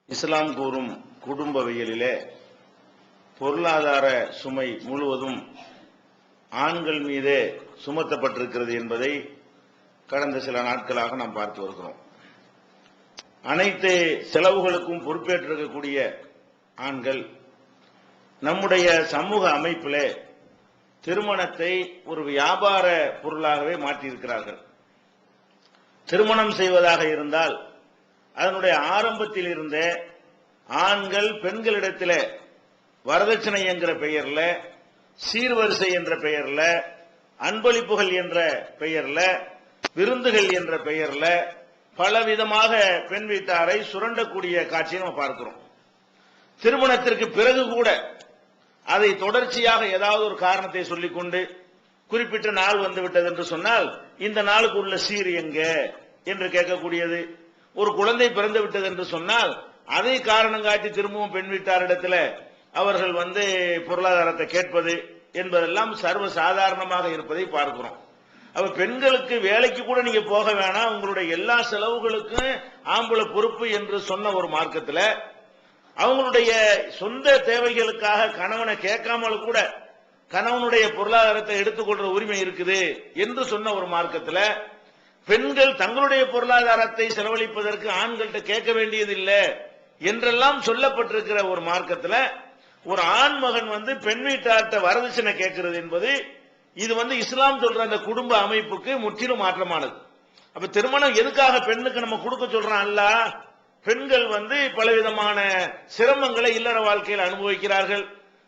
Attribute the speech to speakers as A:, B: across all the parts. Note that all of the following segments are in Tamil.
A: இஸ்லாம் கூறும் குடும்பவியலிலே பொருளாதார சுமை முழுவதும் ஆண்கள் மீதே சுமத்தப்பட்டிருக்கிறது என்பதை கடந்த சில நாட்களாக நாம் பார்த்து வருகிறோம். அனைத்து செலவுகளுக்கும் பொறுப்பேற்றிருக்கக்கூடிய ஆண்கள் நம்முடைய சமூக அமைப்பிலே திருமணத்தை ஒரு வியாபார பொருளாகவே மாற்றியிருக்கிறார்கள். திருமணம் செய்வதாக இருந்தால் அதனுடைய ஆரம்பத்தில் இருந்தே ஆண்கள் பெண்களிடத்தில் வரதட்சணை என்கிற பெயர்ல, சீர்வரிசை என்ற பெயர்ல, அன்பளிப்புகள் என்ற பெயர்ல, விருந்துகள் என்ற பெயர்ல பலவிதமாக பெண் வீட்டாரை சுரண்டக்கூடிய காட்சியை நம்ம பார்க்கிறோம். திருமணத்திற்கு பிறகு கூட அதை தொடர்ச்சியாக ஏதாவது ஒரு காரணத்தை சொல்லிக்கொண்டு குறிப்பிட்ட நாள் வந்துவிட்டது என்று சொன்னால் இந்த நாளுக்கு உள்ள சீர் எங்க என்று கேட்கக்கூடியது, ஒரு குழந்தை பிறந்து விட்டது என்று சொன்னால் அதை காரணம் காட்டி திரும்பவும் பெண் வீட்டாரிடத்தில் அவர்கள் பொருளாதாரத்தை கேட்பது என்பதெல்லாம் சர்வ சாதாரணமாக இருப்பதை பார்க்கிறோம். அப்ப பெண்களுக்கு வேலைக்கு கூட நீங்க போக வேணாம், உங்களுடைய எல்லா செலவுகளுக்கும் ஆம்பளை பொறுப்பு என்று சொன்ன ஒரு மார்க்கத்தில் அவங்களுடைய சொந்த தேவைகளுக்காக கணவனை கேட்காமல் கூட கணவனுடைய பொருளாதாரத்தை எடுத்துக்கொள்ற உரிமை இருக்குது என்று சொன்ன ஒரு மார்க்கத்தில் பெண்கள் தங்களுடைய பொருளாதாரத்தை செலவழிப்பதற்கு ஆண்கள்கிட்ட கேட்க வேண்டியதில்லை என்றெல்லாம் சொல்லப்பட்டிருக்கிற ஒரு மார்க்கத்தில் ஒரு ஆண் மகன் பெண் வீட்டார்ட்ட வரதட்சணை கேட்கிறது என்பது இது இஸ்லாம் சொல்ற அந்த குடும்ப அமைப்புக்கு முற்றிலும் மாற்றமானது. அப்ப திருமணம் எதுக்காக பெண்ணுக்கு நம்ம கொடுக்க சொல்றோம்? அல்ல, பெண்கள் பலவிதமான சிரமங்களை இல்லற வாழ்க்கையில் அனுபவிக்கிறார்கள்,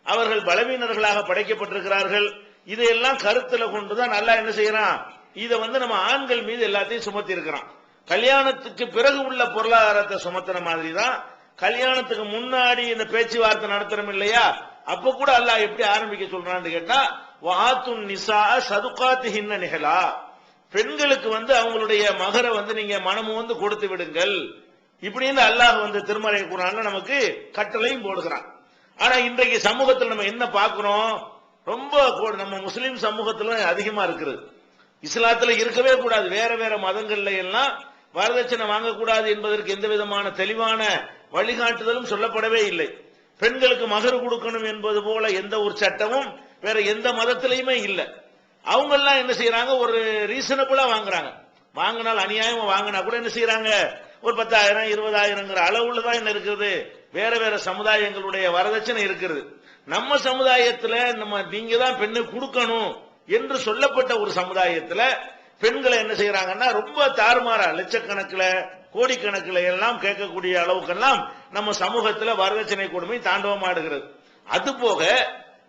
A: அவர்கள் பலவீனர்களாக படைக்கப்பட்டிருக்கிறார்கள். இதையெல்லாம் கருத்துல கொண்டுதான் நல்லா என்ன செய்யறான், இதை நம்ம ஆண்கள் மீது எல்லாத்தையும் சுமத்தி இருக்கிறான். கல்யாணத்துக்கு பிறகு உள்ள பொருளாதாரத்தை சுமத்தின மாதிரி தான் கல்யாணத்துக்கு முன்னாடி இந்த பேச்சுவார்த்தை நடத்துறோம் இல்லையா, அப்ப கூட அல்லாஹ் எப்படி ஆரம்பிக்க சொல்றான்னு கேட்டா, வாத்துன் நிசா சதுகாத்திஹின்ன நிகழா, பெண்களுக்கு அவங்களுடைய மகரை நீங்க மனமும் கொடுத்து விடுங்கள் இப்படின்னு அல்லாஹ் திருமறை குர்ஆன்ல நமக்கு கட்டளையும் போடுகிறான். ஆனா இன்றைக்கு சமூகத்தில் நம்ம என்ன பார்க்கிறோம், ரொம்ப நம்ம முஸ்லிம் சமூகத்துல அதிகமா இருக்குது. இஸ்லாத்துல இருக்கவே கூடாது, வேற வேற மதங்கள்ல எல்லாம் வரதட்சணை வாங்கக்கூடாது என்பதற்கு எந்த விதமான தெளிவான வழிகாட்டுதலும் சொல்லப்படவே இல்லை. பெண்களுக்கு மகர் கொடுக்கணும் என்பது போல எந்த ஒரு சட்டமும் வேற எந்த மதத்திலையுமே இல்லை. அவங்க எல்லாம் என்ன செய்யறாங்க, ஒரு ரீசனபிளா வாங்குறாங்க. வாங்கினால் அநியாயமா வாங்கினா கூட என்ன செய்யறாங்க, ஒரு 10,000 20,000 அளவுல தான் என்ன இருக்கிறது, வேற வேற சமுதாயங்களுடைய வரதட்சணை இருக்கிறது. நம்ம சமுதாயத்துல நீங்க தான் பெண்ணு கொடுக்கணும் என்று சொல்லப்பட்ட ஒரு சமுதாயத்துல பெண்களை என்ன செய்யறாங்கன்னா ரொம்ப தாறுமாறா லட்சக்கணக்கில் கோடிக்கணக்கில் எல்லாம் கேட்கக்கூடிய அளவுக்கெல்லாம் நம்ம சமூகத்துல வரதட்சணை கொடுமை தாண்டவமாடுகிறது. அது போக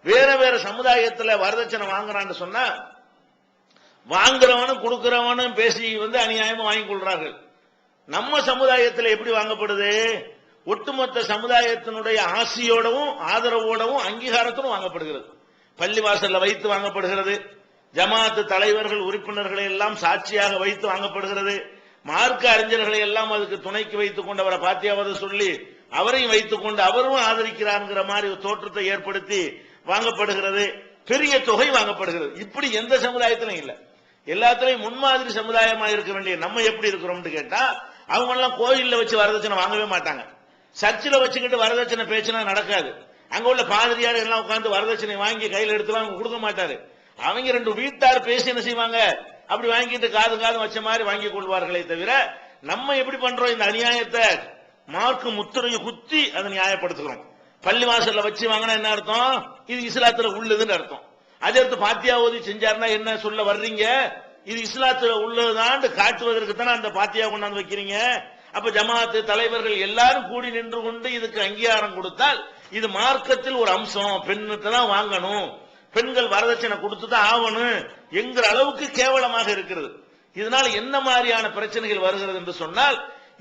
A: வேற வேற சமுதாயத்துல வரதட்சணை வாங்குறான்னு சொன்னா வாங்குறவனும் கொடுக்கிறவனும் பேசி அநியாயமா வாங்கி கொள்றார்கள். நம்ம சமுதாயத்தில் எப்படி வாங்கப்படுது, ஒட்டுமொத்த சமுதாயத்தினுடைய ஆசியோடவும் ஆதரவோடவும் அங்கீகாரத்தோடும் வாங்கப்படுகிறது. பள்ளிவாசல்ல வைத்து வாங்கப்படுகிறது, ஜமாத்து தலைவர்கள் உறுப்பினர்களை எல்லாம் சாட்சியாக வைத்து வாங்கப்படுகிறது, மார்க்க அறிஞர்களை எல்லாம் அதுக்கு துணைக்கு வைத்துக் கொண்டு அவரை பாத்தியாவது சொல்லி அவரையும் வைத்துக் கொண்டு அவரும் ஆதரிக்கிறார்ங்கிற மாதிரி ஒரு தோற்றத்தை ஏற்படுத்தி வாங்கப்படுகிறது, பெரிய தொகை வாங்கப்படுகிறது. இப்படி எந்த சமுதாயத்திலும் இல்ல. எல்லாத்திலையும் முன்மாதிரி சமுதாயமா இருக்க வேண்டிய நம்ம எப்படி இருக்கிறோம் கேட்டா, அவங்க எல்லாம் கோயில்ல வச்சு வரதட்சணை வாங்கவே மாட்டாங்க, சர்ச்சில் வச்சுக்கிட்டு வரதட்சணை பேச்சுனா நடக்காது. அங்க உள்ள பாதிரியார் எல்லாம் உட்கார்ந்து வரதட்சணை வாங்கி கையில் எடுத்துலாம் கொடுக்க மாட்டாரு. அவங்க 2 வீட்டார் பேசி என்ன செய்வாங்க, அப்படி வாங்கிட்டு காது காது வச்ச மாதிரி வாங்கி கொள்வார்களே தவிர நம்ம எப்படி பண்றோம், இந்த அநியாயத்தை மார்க்கு முத்திரையை குத்தி அதை நியாயப்படுத்துகிறோம். பள்ளி வாசல்ல வச்சு வாங்கினா என்ன அர்த்தம், இது இஸ்லாத்துல உள்ளதுன்னு அர்த்தம். அதே அடுத்து பாத்தியா ஓதி செஞ்சாருன்னா என்ன சொல்ல வர்றீங்க, இது இஸ்லாத்துல உள்ளதுதான் காட்டுவதற்கு தானே அந்த பாத்தியா கொண்டாந்து வைக்கிறீங்க. அப்ப ஜமாத்து தலைவர்கள் எல்லாரும் கூடி நின்று கொண்டு இதுக்கு அங்கீகாரம் கொடுத்தால் இது மார்க்கத்தில் ஒரு அம்சம், பெண்ணுக்கு தான் வாங்கணும், பெண்கள் வரதட்சணை கொடுத்துதான் ஆகணும் என்கிற அளவுக்கு கேவலமாக இருக்கிறது. இதனால என்ன மாதிரியான பிரச்சனைகள் வருகிறது என்று சொன்னால்,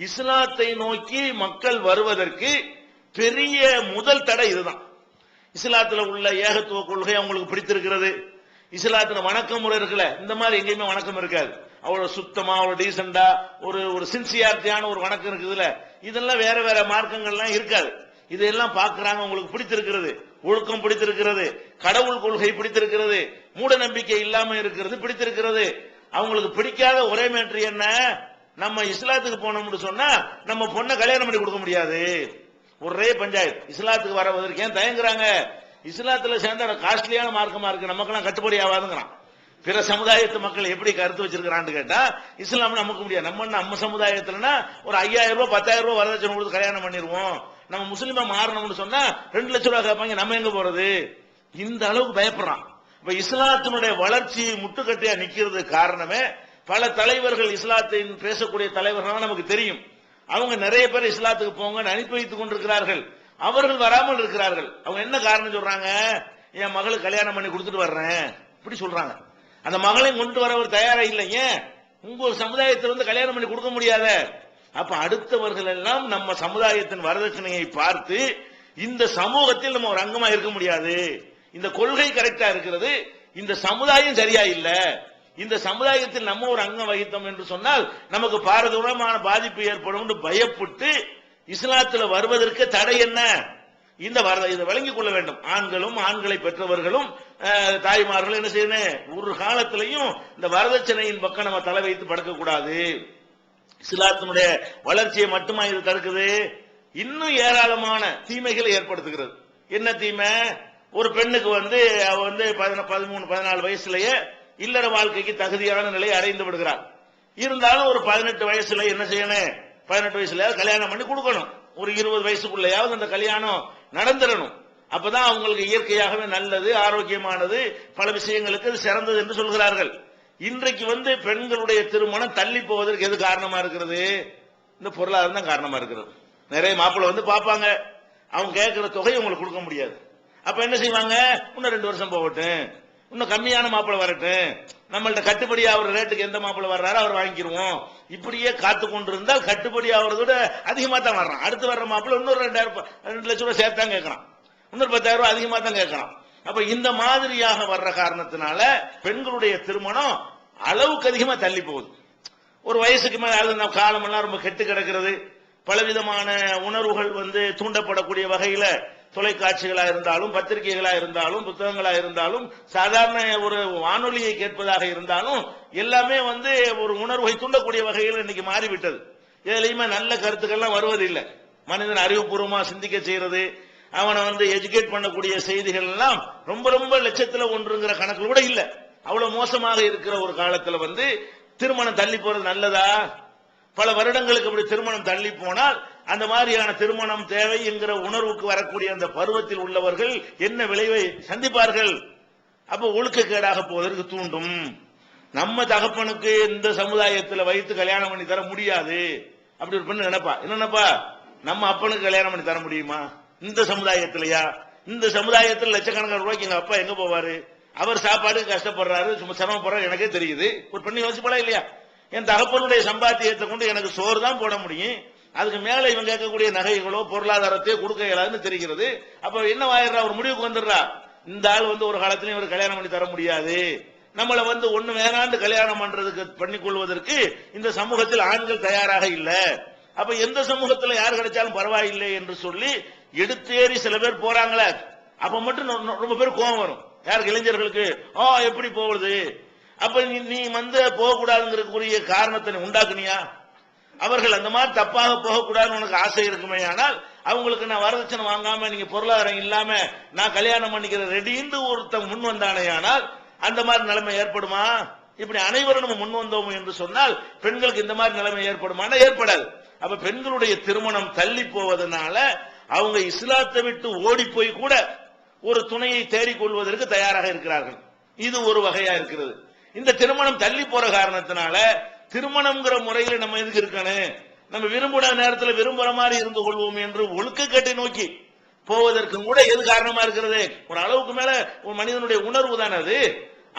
A: இஸ்லாத்தை நோக்கி மக்கள் வருவதற்கு பெரிய முதல் தடை இதுதான். இஸ்லாத்துல உள்ள ஏகத்துவ கொள்கை அவங்களுக்கு பிடித்திருக்கிறது. இஸ்லாத்துல வணக்க முறை இருக்குல்ல, இந்த மாதிரி எங்கேயுமே வணக்கம் இருக்காது. அவ்வளவு சுத்தமா அவ்வளவு டீசெண்டா ஒரு சின்சியாரிட்டியான ஒரு வணக்கம் இருக்குதுல்ல, இதெல்லாம் வேற வேற மார்க்கங்கள்லாம் இருக்காது. இதெல்லாம் பார்க்கிறாங்க, உங்களுக்கு பிடித்திருக்கிறது, ஒழுக்கம் பிடித்திருக்கிறது, கடவுள் கொள்கை பிடித்திருக்கிறது, மூட நம்பிக்கை இல்லாம இருக்கிறது பிடித்திருக்கிறது. அவங்களுக்கு பிடிக்காத ஒரே மேட்ரு என்ன, நம்ம இஸ்லாத்துக்கு போனோம்னு சொன்னா நம்ம பொண்ணை கல்யாணம் பண்ணி கொடுக்க முடியாது. ஒரே பஞ்சாயத்து. இஸ்லாத்துக்கு வரவதற்கு ஏன் தயங்குறாங்க? இஸ்லாத்துல சேர்ந்த காஸ்ட்லியான மார்க்கமா இருக்கு, நமக்கெல்லாம் கட்டுப்படி ஆகாதுங்கிறான். பிற சமுதாயத்து மக்கள் எப்படி கருத்து வச்சிருக்கிறான்னு கேட்டா, இஸ்லாம் நமக்கு முடியாது. நம்ம சமுதாயத்துலனா ஒரு 5000 ரூபாய் 10,000 ரூபாய் வரதட்சணை கொடுத்து கல்யாணம் பண்ணிடுவோம். நம்ம முஸ்லிமா மாறணும்னு சொன்னா 2 லட்சம் ரூபாய் கேட்பாங்க, நம்ம எங்க போறது? இந்த அளவுக்கு பயப்படுறான். இப்ப இஸ்லாத்தினுடைய வளர்ச்சி முட்டுக்கட்டையா நிக்கிறது காரணமே பல தலைவர்கள், இஸ்லாத்தை பேசக்கூடிய தலைவர்கள் நமக்கு தெரியும். அவங்க நிறைய பேர் இஸ்லாத்துக்கு போங்க அனுப்பி வைத்துக் கொண்டிருக்கிறார்கள். அவர்கள் வராமல் இருக்கிறார்கள். அவங்க என்ன காரணம் சொல்றாங்க? என் மகளுக்கு கல்யாணம் பண்ணி கொடுத்துட்டு வர்றேன் இப்படி சொல்றாங்க. அந்த மகளையும் கொண்டு வர ஒரு தயாரா இல்லைங்க. உங்க சமுதாயத்தில் வந்து கல்யாணம் பண்ணி கொடுக்க முடியாத. அப்ப அடுத்தவர்கள் எல்லாம் நம்ம சமுதாயத்தின் வரதட்சணையை பார்த்து இந்த சமூகத்தில் நம்ம ஒரு அங்கமா இருக்க முடியாது. இந்த கொள்கை கரெக்டா இருக்கிறது, இந்த சமுதாயம் சரியா இல்ல, இந்த சமுதாயத்தில் நம்ம ஒரு அங்கம் வகித்தோம் என்று சொன்னால் நமக்கு பாரதூரமான பாதிப்பு ஏற்படும் பயப்பட்டு இஸ்லாத்தில் வருவதற்கு தடை என்ன? இதை விளங்கிக் கொள்ள வேண்டும். ஆண்களும் ஆண்களை பெற்றவர்களும் தாய்மார்களும் என்ன செய்யணும்? ஒரு காலத்திலையும் இந்த வரதட்சணையின் பக்கம் நம்ம தலை வைத்து படுக்க கூடாது. இஸ்லாத்தினுடைய வளர்ச்சியை மட்டுமா இது தடுக்குது? இன்னும் ஏராளமான தீமைகளை ஏற்படுத்துகிறது. என்ன தீமை? ஒரு பெண்ணுக்கு அவ 13, 14 வயசுலயே இல்லற வாழ்க்கைக்கு தகுதியான நிலை அடைந்து விடுகிறார். இருந்தாலும் ஒரு 18 வயசுல என்ன செய்யணும்? 18 வயசுல கல்யாணம் பண்ணி கொடுக்கணும். ஒரு 20 வயசுக்குள்ளையாவது அந்த கல்யாணம் நடந்துடணும். அப்பதான் அவங்களுக்கு இயற்கையாகவே நல்லது, ஆரோக்கியமானது, பல விஷயங்களுக்கு சிறந்தது என்று சொல்கிறார்கள். இன்றைக்கு பெண்களுடைய திருமணம் தள்ளி போவதற்கு எது காரணமா இருக்கிறது? இந்த பொருளாதாரம் தான் காரணமா இருக்கிறது. நிறைய மாப்பிள்ளை பாப்பாங்க, அவங்க கேட்கிற தொகையை உங்களுக்கு கொடுக்க முடியாது. அப்ப என்ன செய்வாங்க? இன்னும் 2 வருஷம் போகட்டும், இன்னும் கம்மியான மாப்பிள்ளை வரட்டும், நம்மள்ட்ட கட்டுப்படி ஆகிற ரேட்டுக்கு எந்த மாப்பிள்ளை வர்றாரோ அவர் வாங்கிடுவோம். இப்படியே காத்து கொண்டிருந்தால் கட்டுப்படி ஆகிறதோட அதிகமா தான் வர்றான். அடுத்து வர்ற மாப்பிள்ளை இன்னொரு 2 லட்சம் ரூபாய் சேர்த்தான் கேட்கறான், இன்னொரு 10,000 ரூபாய் அதிகமா தான் கேட்கறான். அப்ப இந்த மாதிரியாக வர்ற காரணத்தினால பெண்களுடைய திருமணம் அளவுக்கு அதிகமா தள்ளி போகுது. ஒரு வயசுக்கு மேல காலமெல்லாம் ரொம்ப கெட்டு கிடக்கிறது. பலவிதமான உணர்வுகள் தூண்டப்படக்கூடிய வகையில தொலைக்காட்சிகளா இருந்தாலும், பத்திரிகைகளா இருந்தாலும், புத்தகங்களா இருந்தாலும், சாதாரண ஒரு வானொலியை கேட்பதாக இருந்தாலும் எல்லாமே ஒரு உணர்வை தூண்டக்கூடிய வகையில் இன்னைக்கு மாறிவிட்டது. எதுலையுமே நல்ல கருத்துக்கள்லாம் வருவதில்லை. மனிதன் அறிவுபூர்வமா சிந்திக்க செய்யறது, அவனை எஜுகேட் பண்ணக்கூடிய செய்திகள் எல்லாம் ரொம்ப ரொம்ப லட்சத்துல ஒன்றுங்கிற கணக்கு கூட இல்ல. அவ்வளவு மோசமாக இருக்கிற ஒரு காலத்துல திருமணம் தள்ளி போறது நல்லதா? பல வருடங்களுக்கு அப்படி திருமணம் தள்ளி போனால் அந்த மாதிரியான திருமணம் தேவை என்கிற உணர்வுக்கு வரக்கூடிய அந்த பருவத்தில் உள்ளவர்கள் என்ன விளைவை சந்திப்பார்கள்? அப்ப ஒழுக்கக்கேடாக போவதற்கு தூண்டும். நம்ம தகப்பனுக்கு இந்த சமுதாயத்தில் வைத்து கல்யாணம் பண்ணி தர முடியாது அப்படி ஒரு பெண்ணு நினைப்பா. என்னப்பா, நம்ம அப்பனுக்கு கல்யாணம் பண்ணி தர முடியுமா இந்த சமுதாயத்திலயா? இந்த சமுதாயத்தில் லட்சக்கணக்கான ரூபாய்க்கு எங்க அப்பா எங்க போவாரு? அவர் சாப்பாடுக்கு கஷ்டப்படுறாரு, சும்மா சிரமப்படுறாரு, எனக்கே தெரியுது. ஒரு பெண்ணு யோசிப்படா இல்லையா? என் தகப்பனுடைய சம்பாத்தியத்தை கொண்டு எனக்கு சோறு தான் போட முடியும், அதுக்கு மேல இவங்க கேட்கக்கூடிய நகைகளோ பொருளாதாரத்தையோ கொடுக்க இயலாதுன்னு தெரிகிறது. அப்ப என்ன ஆயிடுறா? ஒரு முடிவுக்கு வந்துடுறா, இந்த ஆள் ஒரு காலத்திலையும் ஒரு கல்யாணம் பண்ணி தர முடியாது, நம்மளை ஒண்ணு வேணாண்டு கல்யாணம் பண்றதுக்கு பண்ணிக்கொள்வதற்கு இந்த சமூகத்தில் ஆண்கள் தயாராக இல்ல. அப்ப எந்த சமூகத்தில் யார் கிடைச்சாலும் பரவாயில்லை என்று சொல்லி எடுத்தேறி சில பேர் போறாங்களே, அப்ப மட்டும் ரொம்ப பேர் கோபம் வரும். யாருக்கு? இளைஞர்களுக்கு. எப்படி போகுது? அப்ப நீ போகக்கூடாதுங்கிற காரணத்தை உண்டாக்குனியா? அவர்கள் அந்த மாதிரி தப்பாக போகக்கூடாதுன்னு உனக்கு ஆசை இருக்குமே, ஆனால் அவங்களுக்கு நான் வரதட்சணை வாங்காம நீங்க பொருளாதாரம் இல்லாம நான் கல்யாணம் பண்ணிக்கிற ரெடிந்து ஒருத்தன் முன் வந்தானே, ஆனால் அந்த மாதிரி நிலைமை ஏற்படுமா? இப்படி அனைவரும் நம்ம முன் வந்தோம் என்று சொன்னால் பெண்களுக்கு இந்த மாதிரி நிலைமை ஏற்படுமா? ஏற்படாது. அப்ப பெண்களுடைய திருமணம் தள்ளி போவதனால அவங்க இஸ்லாத்தை விட்டு ஓடி போய் கூட ஒரு துணையை தேடிக்கொள்வதற்கு தயாராக இருக்கிறார்கள். இது ஒரு வகையா இருக்கிறது. இந்த திருமணம் தள்ளி போற காரணத்தினால திருமணம்ங்கிற முறையில் நம்ம எதுக்கு இருக்கணும்? நம்ம விரும்புற நேரத்தில் விரும்புற மாதிரி இருந்து கொள்வோம் என்று ஒழுக்கக்கேட்டை நோக்கி போவதற்கு கூட எது காரணமா இருக்கிறது? ஒரு அளவுக்கு மேல ஒரு மனிதனுடைய உணர்வு தான் அது.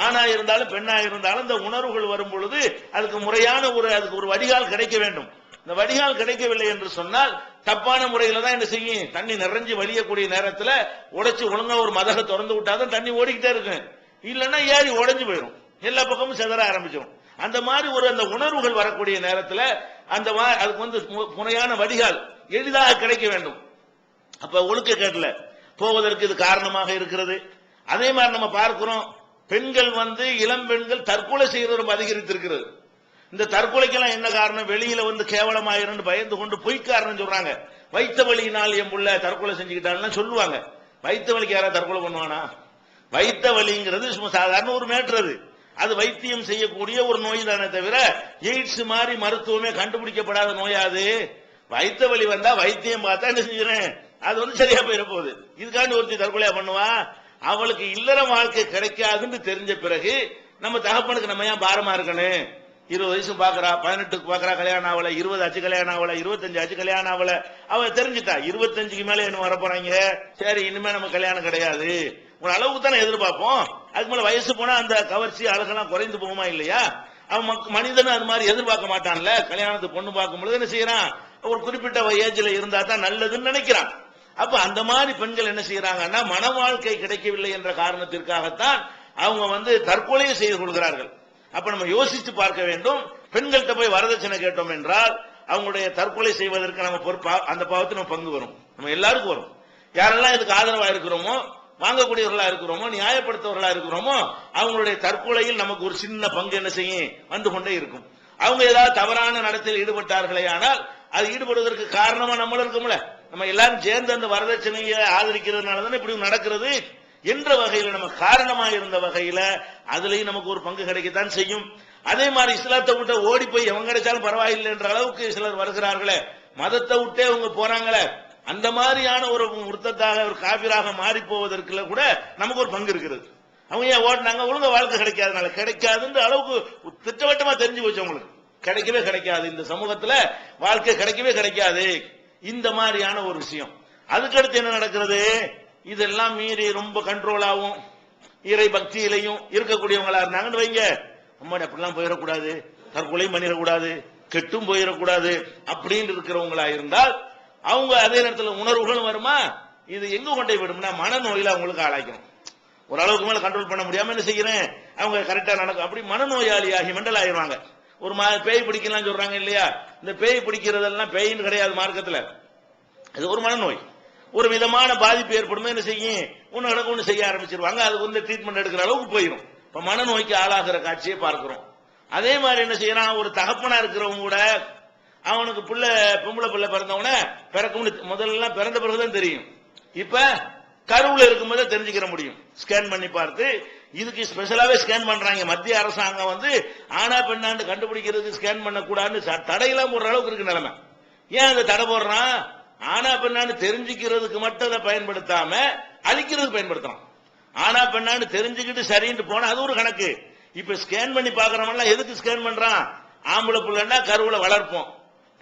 A: ஆணா இருந்தாலும் பெண்ணா இருந்தாலும் இந்த உணர்வுகள் வரும் பொழுது அதுக்கு முறையான அதுக்கு ஒரு வடிகால் கிடைக்க வேண்டும். இந்த வடிகால் கிடைக்கவில்லை என்று சொன்னால் தப்பான முறையில தான் என்ன செய்யும்? தண்ணி நிறைஞ்சு வலியக்கூடிய நேரத்தில் உடைச்சு ஒழுங்கா ஒரு மதக திறந்து விட்டாதான் தண்ணி ஓடிக்கிட்டே இருக்கு. இல்லைன்னா ஏறி உடைஞ்சு போயிடும், எல்லா பக்கமும் செதற ஆரம்பிச்சிடும். அந்த மாதிரி அந்த உணர்வுகள் வரக்கூடிய நேரத்தில் அதுக்கு முறையான வடிகால் எளிதாக கிடைக்க வேண்டும். அப்ப ஒழுக்கக்கேட்டில் போவதற்கு இது காரணமாக இருக்கிறது. அதே மாதிரி நம்ம பார்க்கிறோம், பெண்கள் இளம் பெண்கள் தற்கொலை செய்யறது ரொம்ப அதிகரித்திருக்கிறது. இந்த தற்கொலைக்கெல்லாம் என்ன காரணம்? வெளியில வந்து கேவலமாயிருந்து பயந்து கொண்டு பொய் காரணம் சொல்றாங்க. வைத்த வலியினால் என் புள்ள தற்கொலை செஞ்சுக்கிட்டான்னு சொல்லுவாங்க. வைத்த வலிக்கு யாராவது தற்கொலை பண்ணுவானா? வைத்த வலிங்கிறது சும்மா சாதாரண ஒரு மேற்றது. அது வைத்தியம் செய்யக்கூடிய ஒரு நோய் தானே தவிர எய்ட்ஸ் மாதிரி மருத்துவமே கண்டுபிடிக்கப்படாத நோயாது. வைத்த வலி வந்தா வைத்தியம் பார்த்தா என்ன செஞ்சுறேன், அது வந்து சரியா போயிட போகுது. இதுக்காண்டி ஒருத்தி தற்கொலையா பண்ணுவா? அவளுக்கு இல்லற வாழ்க்கை கிடைக்காதுன்னு தெரிஞ்ச பிறகு நம்ம தகப்பனுக்கு நம்ம ஏன் பாரமா இருக்கணும்? 20 வயசு பாக்குறா, 18க்கு பாக்குறா, கல்யாணம் ஆகல, 20 ஆச்சு கல்யாணம் ஆகல, 25 ஆச்சு கல்யாணம் ஆகல. அவ தெரிஞ்சுட்டா 25க்கு மேல என்ன வர போறாங்க, சரி இனிமே நம்ம கல்யாணம் கிடையாது, ஒரு அளவுக்கு தானே எதிர்பார்ப்போம். அதுக்கு மேல வயசு போனா அந்த கவர்ச்சி அழகெல்லாம் குறைந்து போகுமா இல்லையா? அவன் மனிதன் அது மாதிரி எதிர்பார்க்க மாட்டான்ல. கல்யாணத்துக்கு பொண்ணு பார்க்கும் பொழுது என்ன செய்யறான், ஒரு குறிப்பிட்ட ஏஜ்ல இருந்தா தான் நல்லதுன்னு நினைக்கிறான். அப்ப அந்த மாதிரி பெண்கள் என்ன செய்யறாங்கன்னா, மன வாழ்க்கை கிடைக்கவில்லை என்ற காரணத்திற்காகத்தான் அவங்க வந்து தற்கொலையை செய்து கொள்கிறார்கள். அப்ப நம்ம யோசித்து பார்க்க வேண்டும். பெண்கள்கிட்ட போய் வரதட்சணை கேட்டோம் என்றால் அவங்களுடைய தற்கொலை செய்வதற்கு நம்ம பொறுப்பா, அந்த பாவத்தில் நம்ம பங்கு வரும், நம்ம எல்லாருக்கும் வரும். யாரெல்லாம் இதுக்கு ஆதரவா இருக்கிறோமோ, வாங்கக்கூடியவர்களா இருக்கிறோமோ, நியாயப்படுத்தவர்களா இருக்கிறோமோ, அவங்களுடைய தற்கொலையில் நமக்கு ஒரு சின்ன பங்கு என்ன செய்யும், வந்து கொண்டே இருக்கும். அவங்க ஏதாவது தவறான நடத்தையில் ஈடுபட்டார்களே ஆனால் அது ஈடுபடுவதற்கு காரணமா நம்மளும் இருக்கும்ல. நம்ம எல்லாரும் சேர்ந்து அந்த வரதட்சணையை ஆதரிக்கிறதுனால தானே இப்படி நடக்கிறது என்ற வகையில் நம்ம காரணமாக இருந்த வகையில அதுலயும் நமக்கு ஒரு பங்கு கிடைக்கத்தான் செய்யும். அதே மாதிரி இஸ்லாத்தை விட்டு ஓடி போய் எவங்க கிடைச்சாலும் பரவாயில்லை என்ற அளவுக்கு சிலர் வருகிறார்களே, மதத்தை விட்டே அவங்க போறாங்களே, அந்த மாதிரியான ஒரு முர்த்தத்தாக ஒரு காபிராக மாறி போவதற்குள்ள கூட நமக்கு ஒரு பங்கு இருக்கிறது. அவங்க ஏன் ஓட்டினாங்க, ஒழுங்க வாழ்க்கை கிடைக்காதனால. கிடைக்காதுன்ற அளவுக்கு திட்டவட்டமா தெரிஞ்சு போச்சு அவங்களுக்கு, கிடைக்கவே கிடைக்காது, இந்த சமூகத்துல வாழ்க்கை கிடைக்கவே கிடைக்காது, இந்த மாதிரியான ஒரு விஷயம். அதுக்கடுத்து என்ன நடக்கிறது, இதெல்லாம் மீறி ரொம்ப கண்ட்ரோலாவும் இறை பக்தியிலையும் இருக்கக்கூடியவங்களா இருந்தாங்கன்னு வைங்க, அம்மா அப்படிலாம் போயிடக்கூடாது, தற்கொலையும் பண்ணிடக்கூடாது, கெட்டும் போயிடக்கூடாது அப்படின்னு இருக்கிறவங்களா இருந்தால் அவங்க அதே நேரத்தில் உணர்வுகளும் வருமா, இது எங்க கொண்டே விடும்னா மனநோயில அவங்களுக்கு ஆளாக்கணும். ஓரளவுக்கு மேல கண்ட்ரோல் பண்ண முடியாம என்ன செய்யறேன், அவங்க கரெக்டா நடக்கும், அப்படி மனநோயாளியாகி மெண்டல் ஆயிடுவாங்க. ஒரு பேய் பிடிக்கலாம் சொல்றாங்க இல்லையா, இந்த பேய் பிடிக்கிறதெல்லாம் பேயின்னு கிடையாது மார்க்கத்துல, இது ஒரு மனநோய். ஒரு விதமான பாதிப்பு ஏற்படும், என்ன செய்யும், ஒன்னு செய்ய ஆரம்பிச்சிருவாங்க, அதுக்கு வந்து ட்ரீட்மெண்ட் எடுக்கிற அளவுக்கு போயிடும். இப்ப மனநோய்க்கு ஆளாகிற காட்சியை பார்க்கிறோம். அதே மாதிரி என்ன செய்யறான், ஒரு தகப்பனா இருக்கிறவங்க கூட அவனுக்கு பொம்பளை பிள்ளை பிறந்தவன முதல்ல பிறந்த பிறகுதான் தெரியும். இப்ப கருவுல இருக்கும்போது தெரிஞ்சுக்கிற முடியும், ஸ்கேன் பண்ணி பார்த்து. இதுக்கு ஸ்பெஷலாவே ஸ்கேன் பண்றாங்க. மத்திய அரசாங்கம் வந்து ஆனா பெண்ணாண்டு கண்டுபிடிக்கிறதுக்கு ஸ்கேன் பண்ணக்கூடாதுன்னு தடையெல்லாம் போடுற அளவுக்கு இருக்கு நிலைமை. ஏன் அந்த தடை போடுறான், ஆனா பெண்ணாண்டு தெரிஞ்சுக்கிறதுக்கு மட்டும் அதை பயன்படுத்தாம அழிக்கிறதுக்கு பயன்படுத்தலாம். ஆனா பெண்ணாண்டு தெரிஞ்சுக்கிட்டு சரின்னு போனா அது ஒரு கணக்கு. இப்ப ஸ்கேன் பண்ணி பாக்குறவன் எதுக்கு ஸ்கேன் பண்றான், ஆம்பளை பிள்ளைன்னா கருவுல வளர்ப்போம்,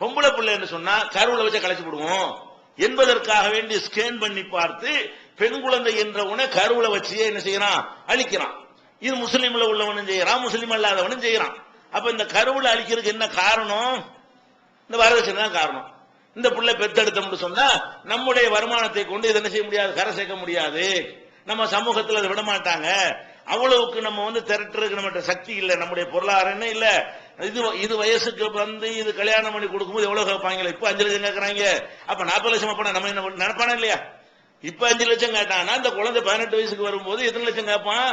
A: பொம்பளை பிள்ளைன்னு சொன்னா கருவுல வச்சு கலைச்சு விடுவோம் என்பதற்காக வேண்டி ஸ்கேன் பண்ணி பார்த்து பெண் குழந்தை என்ற உன கருவுல வச்சு என்ன செய்யறான், அழிக்கிறான். இது முஸ்லீம்ல உள்ளவனும் செய்யறான், முஸ்லீம் அல்லாதவனும் செய்யறான். அப்ப இந்த கருவுல அழிக்கிறதுக்கு என்ன காரணம், இந்த வரதட்சணை தான் காரணம். இந்த பிள்ளை பெத்தெடுத்தோம்னு சொன்னா நம்முடைய வருமானத்தை கொண்டு இதை என்ன செய்ய முடியாது, கரை சேர்க்க முடியாது, நம்ம சமூகத்தில் அதை விட மாட்டாங்க, அவ்வளவுக்கு நம்ம வந்து திரட்டுறதுக்கு நம்மகிட்ட சக்தி இல்லை, நம்முடைய பொருளாதாரம் இல்ல. இது வயசுக்கு வந்து இது கல்யாணம் பண்ணி கொடுக்கும்போது எவ்வளவு கேட்பாங்க, இப்ப 5 லட்சம் கேட்கறாங்க, அப்ப 40 லட்சம் அப்ப நம்ம என்ன நினைப்பானா இல்லையா? இப்ப 5 லட்சம் கேட்டானா இந்த குழந்தை 18 வயசுக்கு வரும்போது எத்தனை லட்சம் கேட்பான்,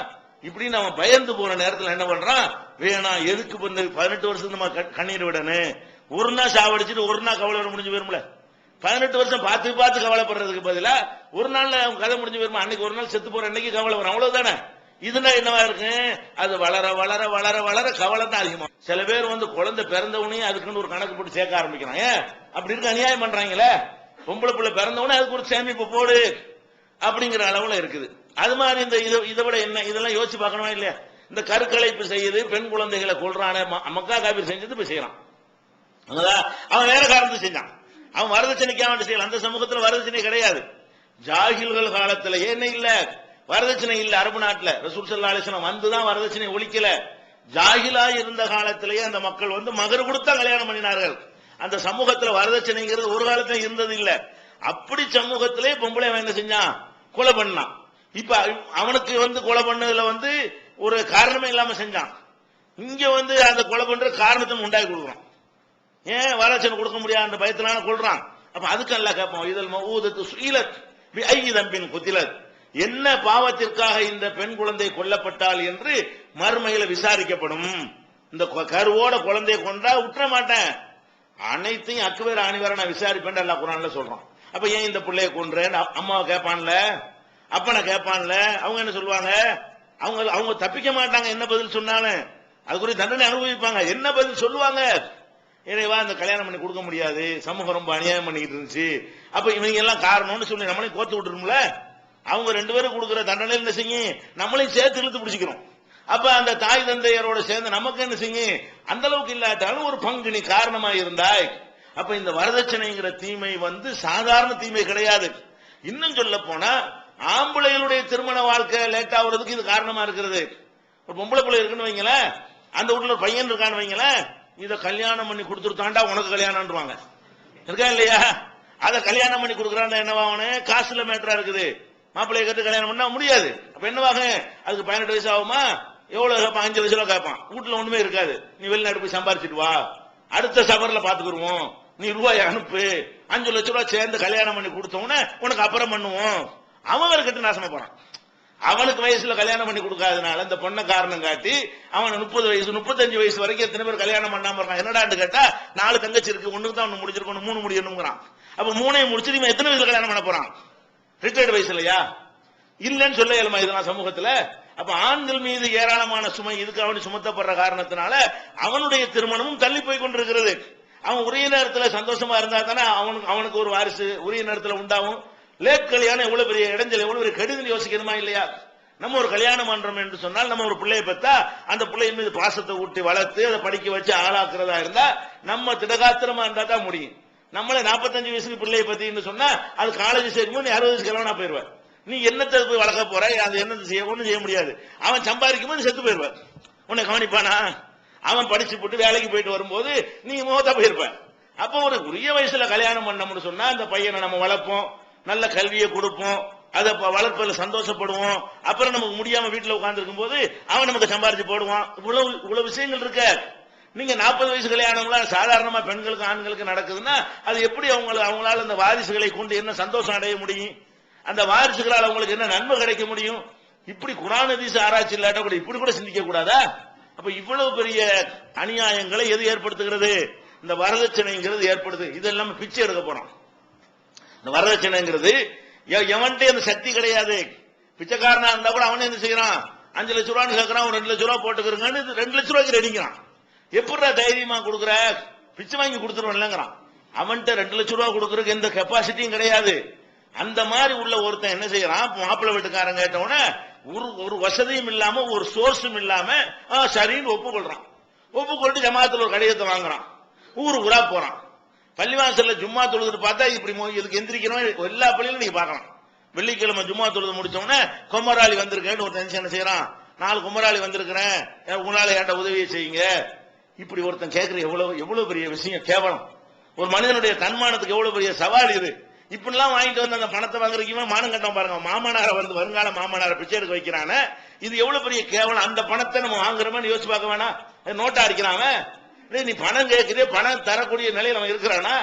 A: இப்படின்னு அவன் பயந்து போற நேரத்தில் என்ன பண்றான், வேணாம் எதுக்கு 18 வருஷம் நம்ம கண்ணீர் விடணும், ஒரு நாள் சாவடிச்சுட்டு ஒரு நாள் கவலை முடிஞ்சு போயிரும்ல. 18 வருஷம் பார்த்து பார்த்து கவலைப்படுறதுக்கு பதிலா ஒரு நாள்ல கதை முடிஞ்சு போயிருமா, அன்னைக்கு ஒரு நாள் செத்து போற அன்னைக்கு கவலை வரும், அவ்வளவுதானே. இதுனா என்னவா இருக்கு, அது வளர வளர வளர வளர கவலை தான் அதிகமா. சில பேர் வந்து குழந்தை பிறந்தவனையும் அதுக்குன்னு ஒரு கணக்கு போட்டு சேர்க்க ஆரம்பிக்கிறாங்க. அப்படி இருக்கு அநியாயம் பண்றாங்களே, பொம்பளை பிள்ளை பிறந்தவனே அதுக்கு ஒரு சேமிப்பு போடு அப்படிங்கிற அளவுல இருக்குது. அது மாதிரி இந்த இதை விட என்ன, இதெல்லாம் யோசிச்சு பார்க்கணுமா இல்லையா? இந்த கருக்கலைப்பு செய்யுது, பெண் குழந்தைகளை கொள்றான, மக்கா காபீர் செஞ்சது இப்ப செய்யறான். அவன் வேற காரணத்தை செஞ்சான், அவன் வரதட்சணைக்காக செய்யல. அந்த சமூகத்தில் வரதட்சணை கிடையாது. ஜாகில்கள் காலத்துல என்ன இல்ல, வரதட்சணை இல்ல. அரபு நாட்டுல ரசூல் ஸல்லல்லாஹு அலைஹி வஸல்லம் வந்துதான் வரதட்சணை ஒழிக்கல. ஜாகிலா இருந்த காலத்திலேயே அந்த மக்கள் வந்து மகர் கொடுத்தா கல்யாணம் பண்ணினார்கள். அந்த சமூகத்துல வரதட்சணைங்கிறது ஒரு காலத்துல இருந்தது இல்ல. அப்படி சமூகத்திலே பொம்பளை என்ன செஞ்சான், கொலை பண்ணான். இப்ப அவனுக்கு வந்து கொலை பண்ணதுல வந்து ஒரு காரணமே இல்லாம செஞ்சான். இங்க வந்து அந்த கொலை பண்ற காரணத்தை உண்டாக்கி கொடுக்குறான். ஏன் வரதட்சணை கொடுக்க முடியாது அந்த பயத்தினால கொள்றான். அப்ப அதுக்கு அல்ல கேட்போம், இதல் மஊதத்து சுயிலத் பி ஐயி தம்பின் குத்திலத், என்ன பாவத்திற்காக இந்த பெண் குழந்தை கொல்லப்பட்டால் என்று மறுமையில விசாரிக்கப்படும். இந்த கருவோட குழந்தைய கொண்டா விட்டுற மாட்டேன், அனைத்தையும் அக்குவேர் ஆணிவர நான் விசாரிப்பேன் அல்லா குர்ஆன்ல சொல்றான். அப்ப ஏன் இந்த பிள்ளைய கொன்றேன் அம்மாவை கேட்பான்ல, அப்பனை கேட்பான்ல, அவங்க என்ன சொல்லுவாங்க? அவங்க தப்பிக்க மாட்டாங்க. என்ன பதில் சொன்னாலும் அதுக்குரிய தண்டனை அனுபவிப்பாங்க. என்ன பதில் சொல்லுவாங்க? இறைவா இந்த கல்யாணம் பண்ணி கொடுக்க முடியாது, சமூகம் ரொம்ப அநியாயம் பண்ணிட்டு இருந்துச்சு, அப்ப இவங்க எல்லாம் காரணம்னு சொல்லி நம்மளையும் கோத்து விட்டுரும்ல. அவங்க 2 பேரும் கொடுக்குற தண்டனை என்ன செய்யும்? நம்மளையும் சேர்த்து இழுத்து பிடிச்சிக்கிறோம். அப்ப அந்த தாய் தந்தையரோட சேர்ந்து நமக்கு என்ன செய்யும்? அந்த அளவுக்கு இல்லாட்டாலும் ஒரு பங்கு நீ காரணமா இருந்தாய். அப்ப இந்த வரதட்சணைங்கிற தீமை சாதாரண தீமை கிடையாது. இன்னும் சொல்ல போனா ஆம்பளைகளுடைய திருமண வாழ்க்கை லேட் ஆகுறதுக்கு இது காரணமா இருக்கிறது. ஒரு பொம்பளை பிள்ளை இருக்குன்னு வைங்களேன், அந்த வீட்டுல ஒரு பையன் இருக்கான்னு வைங்களேன், இத கல்யாணம் பண்ணி கொடுத்துருத்தாண்டா உனக்கு கல்யாணம்ன்றாங்க. இருக்கா இல்லையா? அத கல்யாணம் பண்ணி கொடுக்குறான் என்னவாகனு? காசுல மேட்டரா இருக்குது. மாப்பிள்ளைய கட்டு கல்யாணம் பண்ணா முடியாது. அப்ப என்னவாக? அதுக்கு 18 வயசு ஆகுமா? எவ்வளவு கேட்பான்? 5 லட்சம் ரூபாய் கேட்பான். வீட்டுல ஒண்ணுமே இருக்காது. நீ வெளிநாடு போய் சம்பாரிச்சிட்டு வா, அடுத்த சபர்ல பாத்துக்கிடுவோம், நீ ரூபாய் அனுப்பு, 5 லட்சம் ரூபாய் சேர்ந்து கல்யாணம் பண்ணி கொடுத்தோம்னா உனக்கு அப்புறம் பண்ணுவோம். அவன் கட்டு நாசமா போறான். அவனுக்கு வயசுல கல்யாணம் பண்ணி கொடுக்காதனால இந்த பொண்ணை காரணம் காட்டி அவன் 30 வயசு 35 வயசு வரைக்கும் எத்தனை பேர் கல்யாணம் பண்ணாம இருக்கான். என்னடான்னு கேட்டா 4 தங்கச்சி இருக்கு, ஒண்ணுக்கு தான் ஒண்ணு முடிச்சிருக்கணும், 3 முடியணுங்கிறான். அப்ப 3ஐயும் முடிச்சு இவன் எத்தனை வயசுல கல்யாணம் பண்ண போறான்? ரிட்டையர்டு வயசுலயா? இல்லன்னு சொல்ல இயலுமா இதெல்லாம் சமூகத்துல? அப்ப ஆண்கள் மீது ஏராளமான சுமை இதுக்கு அவனு சுமத்தப்படுற காரணத்தினால அவனுடைய திருமணமும் தள்ளி போய் கொண்டிருக்கிறது. அவன் உரிய நேரத்தில் சந்தோஷமா இருந்தா தானே அவனுக்கு ஒரு வாரிசு உரிய நேரத்தில் உண்டாகும். லேட் கல்யாணம் எவ்வளவு பெரிய இடைஞ்சல், எவ்வளவு பெரிய கெடுதல் யோசிக்கணுமா இல்லையா? நம்ம ஒரு கல்யாணம் பண்றோம் என்று சொன்னால் நம்ம ஒரு பிள்ளையை பெற்றா அந்த பிள்ளையின் மீது பாசத்தை ஊட்டி வளர்த்து அதை படிக்க வச்சு ஆளாக்குறதா இருந்தா நம்ம திடகாத்திரமா இருந்தா தான் முடியும். நம்மளே 45 வயசுக்கு பிள்ளையை பத்தின்னு சொன்னா அது காலேஜ் சேர்க்கும்போது நீ 60 வயசு கிழவனா போயிருவ. நீ என்னத்தை போய் வளர்க்க போற? அது என்னத்தை செய்ய ஒண்ணும் செய்ய முடியாது. அவன் சம்பாதிக்கும் போது செத்து போயிருவ. உன்னை கவனிப்பானா? அவன் படிச்சு போட்டு வேலைக்கு போயிட்டு வரும்போது நீ மோதா போயிருப்ப. அப்போ ஒரு உரிய வயசுல கல்யாணம் பண்ணோம்னு சொன்னா அந்த பையனை நம்ம வளர்ப்போம், நல்ல கல்வியை கொடுப்போம், அதை வளர்ப்பதில் சந்தோஷப்படுவோம். அப்புறம் நமக்கு முடியாம வீட்டுல உட்கார்ந்து இருக்கும் போது அவன் நமக்கு சம்பாரிச்சு போடுவான். இவ்வளவு விஷயங்கள் இருக்க. நீங்க 40 வயசு கல்யாணம்லாம் சாதாரணமா பெண்களுக்கு ஆண்களுக்கு நடக்குதுன்னா அது எப்படி அவங்களால அந்த வாரிசுகளை கொண்டு என்ன சந்தோஷம் அடைய முடியும்? அந்த வாரிசுகளால் அவங்களுக்கு என்ன நன்மை கிடைக்க முடியும்? இப்படி குர்ஆன் ஹதீஸ் ஆராய்ச்சி இல்லாட்ட கூட இப்படி கூட சிந்திக்க கூடாதா? அப்ப இவ்வளவு பெரிய அநியாயங்களை எது ஏற்படுத்துகிறது? இந்த வரதட்சணைங்கிறது ஏற்படுது. இதெல்லாம் பிச்சை எடுக்க போறோம். இந்த வரதட்சணைங்கிறது எவன்ட்டே அந்த சக்தி கிடையாது. பிச்சைக்காரனா இருந்தா கூட அவனே என்ன செய்யறான்? 5 லட்சம் ரூபான்னு கேட்கறான், 2 லட்சம் ரூபாய் போட்டுக்கிறேன்னு 2 லட்சம் ரூபாய்க்கு ரெடிங்கிறான். எப்படா தைரியமா கொடுக்குற? பிச்சை வாங்கி கொடுத்துருவான்லங்கிறான். அவன்கிட்ட 2 லட்சம் ரூபாய் கொடுக்கறதுக்கு எந்த கெப்பாசிட்டியும் கிடையாது. அந்த மாதிரி உள்ள ஒருத்தன் என்ன செய்யறான்? மாப்பிள்ளை வீட்டுக்காரன் கேட்டவன ஒரு வசதியும் இல்லாம ஒரு சோர்ஸும் இல்லாம சரின்னு ஒப்புக்கொள்றான். ஒப்புக்கொண்டு ஜமாத்துல ஒரு கடிதத்தை வாங்குறான், ஊரா போறான். பள்ளிவாசல்ல ஜும்மா தொழுது பார்த்தா இப்படி இதுக்கு எந்திரிக்கிறோம். எல்லா பள்ளியிலும் நீங்க பார்க்கலாம். வெள்ளிக்கிழமை ஜும்மா தொழுது முடிச்சோம்னா குமராளி வந்திருக்கேன்னு ஒருத்தன் என்ன செய்யறான்? 4 குமராளி வந்திருக்கிறேன், உங்களால ஏன்டா உதவியை செய்யுங்க. இப்படி ஒருத்தன் கேட்கிற எவ்வளவு பெரிய விஷயம், கேவலம். ஒரு மனிதனுடைய தன்மானத்துக்கு எவ்வளவு பெரிய சவால் இது. இப்படிலாம் வாங்கிட்டு வந்து அந்த பணத்தை வாங்குறதுக்கு மானம் கட்டம் பாருங்க. மாமனார வருங்கால மாமனார பிச்சை எடுக்க வைக்கிறான. இது எவ்வளவு பெரிய கேவலம். அந்த பணத்தை நம்ம வாங்குறோம்னு யோசிச்சு பார்க்க வேணாம்? நோட்டா அடிக்கிறான். நீ பணம் கேட்கிறே, பணம் தரக்கூடிய நிலையில் அவன் இருக்கிறானா?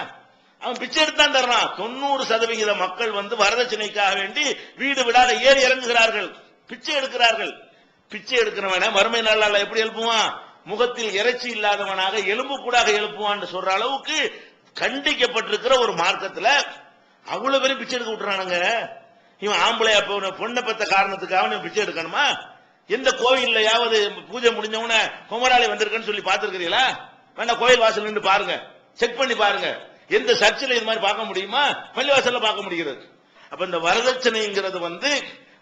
A: அவன் பிச்சை எடுத்தான் தர்றான். 90% மக்கள் வரதட்சணைக்காக வேண்டி வீடு விடாத ஏறி இறங்குகிறார்கள், பிச்சை எடுக்கிறார்கள். பிச்சை எடுக்கிறவன மறுமை நாளால எப்படி எழுப்புவான்? முகத்தில் இறைச்சி இல்லாதவனாக எலும்பு கூடாக எழுப்புவான்னு சொல்ற அளவுக்கு கண்டிக்கப்பட்டிருக்கிற ஒரு மார்க்கத்துல அவ்வளவு பேரும் பிச்சை எடுக்க விட்டுறானுங்க. இவன் ஆம்பளை பொண்ணை பெற்ற காரணத்துக்காக பிச்சை எடுக்கணுமா? எந்த கோயில்லையாவது பூஜை முடிஞ்சவன குமராளி வந்திருக்கன்னு சொல்லி பார்த்திருக்கிறீங்களா? வேண்டாம், கோயில் வாசல் நின்று பாருங்க, செக் பண்ணி பாருங்க. எந்த சர்ச்சில் இது மாதிரி பார்க்க முடியுமா? பள்ளிவாசல்ல பார்க்க முடிகிறது. அப்ப இந்த வரதட்சணைங்கிறது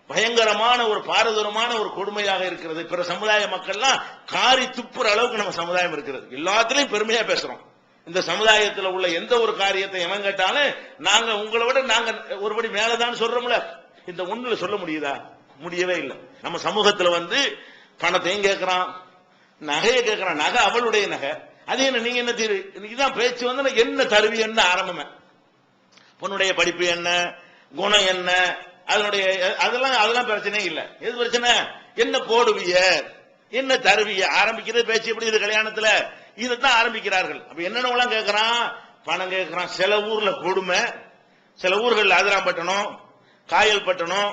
A: பயங்கரமான ஒரு பாரதூரமான ஒரு கொடுமையாக இருக்கிறது. பிற சமுதாய மக்கள்லாம் காரி துப்புற அளவுக்கு நம்ம சமுதாயம் இருக்கிறது. எல்லாத்திலையும் பெருமையா பேசுறோம். இந்த சமுதாயத்தில் உள்ள எந்த ஒரு காரியத்தை எவன் கேட்டாலும் நாங்க உங்களை விட நாங்க ஒருபடி மேலதான் சொல்றோம்ல. இந்த ஒண்ணுல சொல்ல முடியுதா? முடியவே இல்லை. நம்ம சமூகத்துல பணத்தையும் கேட்கிறான், நகையை கேட்கிறான். நகை அவளுடைய நகை, அது என்ன? நீங்க என்ன தீர்வு? இதுதான் பேச்சு. என்ன தருவி என்ன ஆரம்பமே? பொண்ணுடைய படிப்பு என்ன, குணம் என்ன, அதெல்லாம் பிரச்சனை இல்லை. எது பிரச்சனை? என்ன போடுவிய, என்ன தருவிய ஆரம்பிக்கிறது பேச்சு. எப்படி இது கல்யாணத்துல இதைத்தான் ஆரம்பிக்கிறார்கள். அப்ப என்னென்ன கேட்கிறான்? பணம் கேட்கிறான். சில ஊர்ல கொடுமை, சில ஊர்கள் அதிராம்பட்டணம், காயல்பட்டணம்,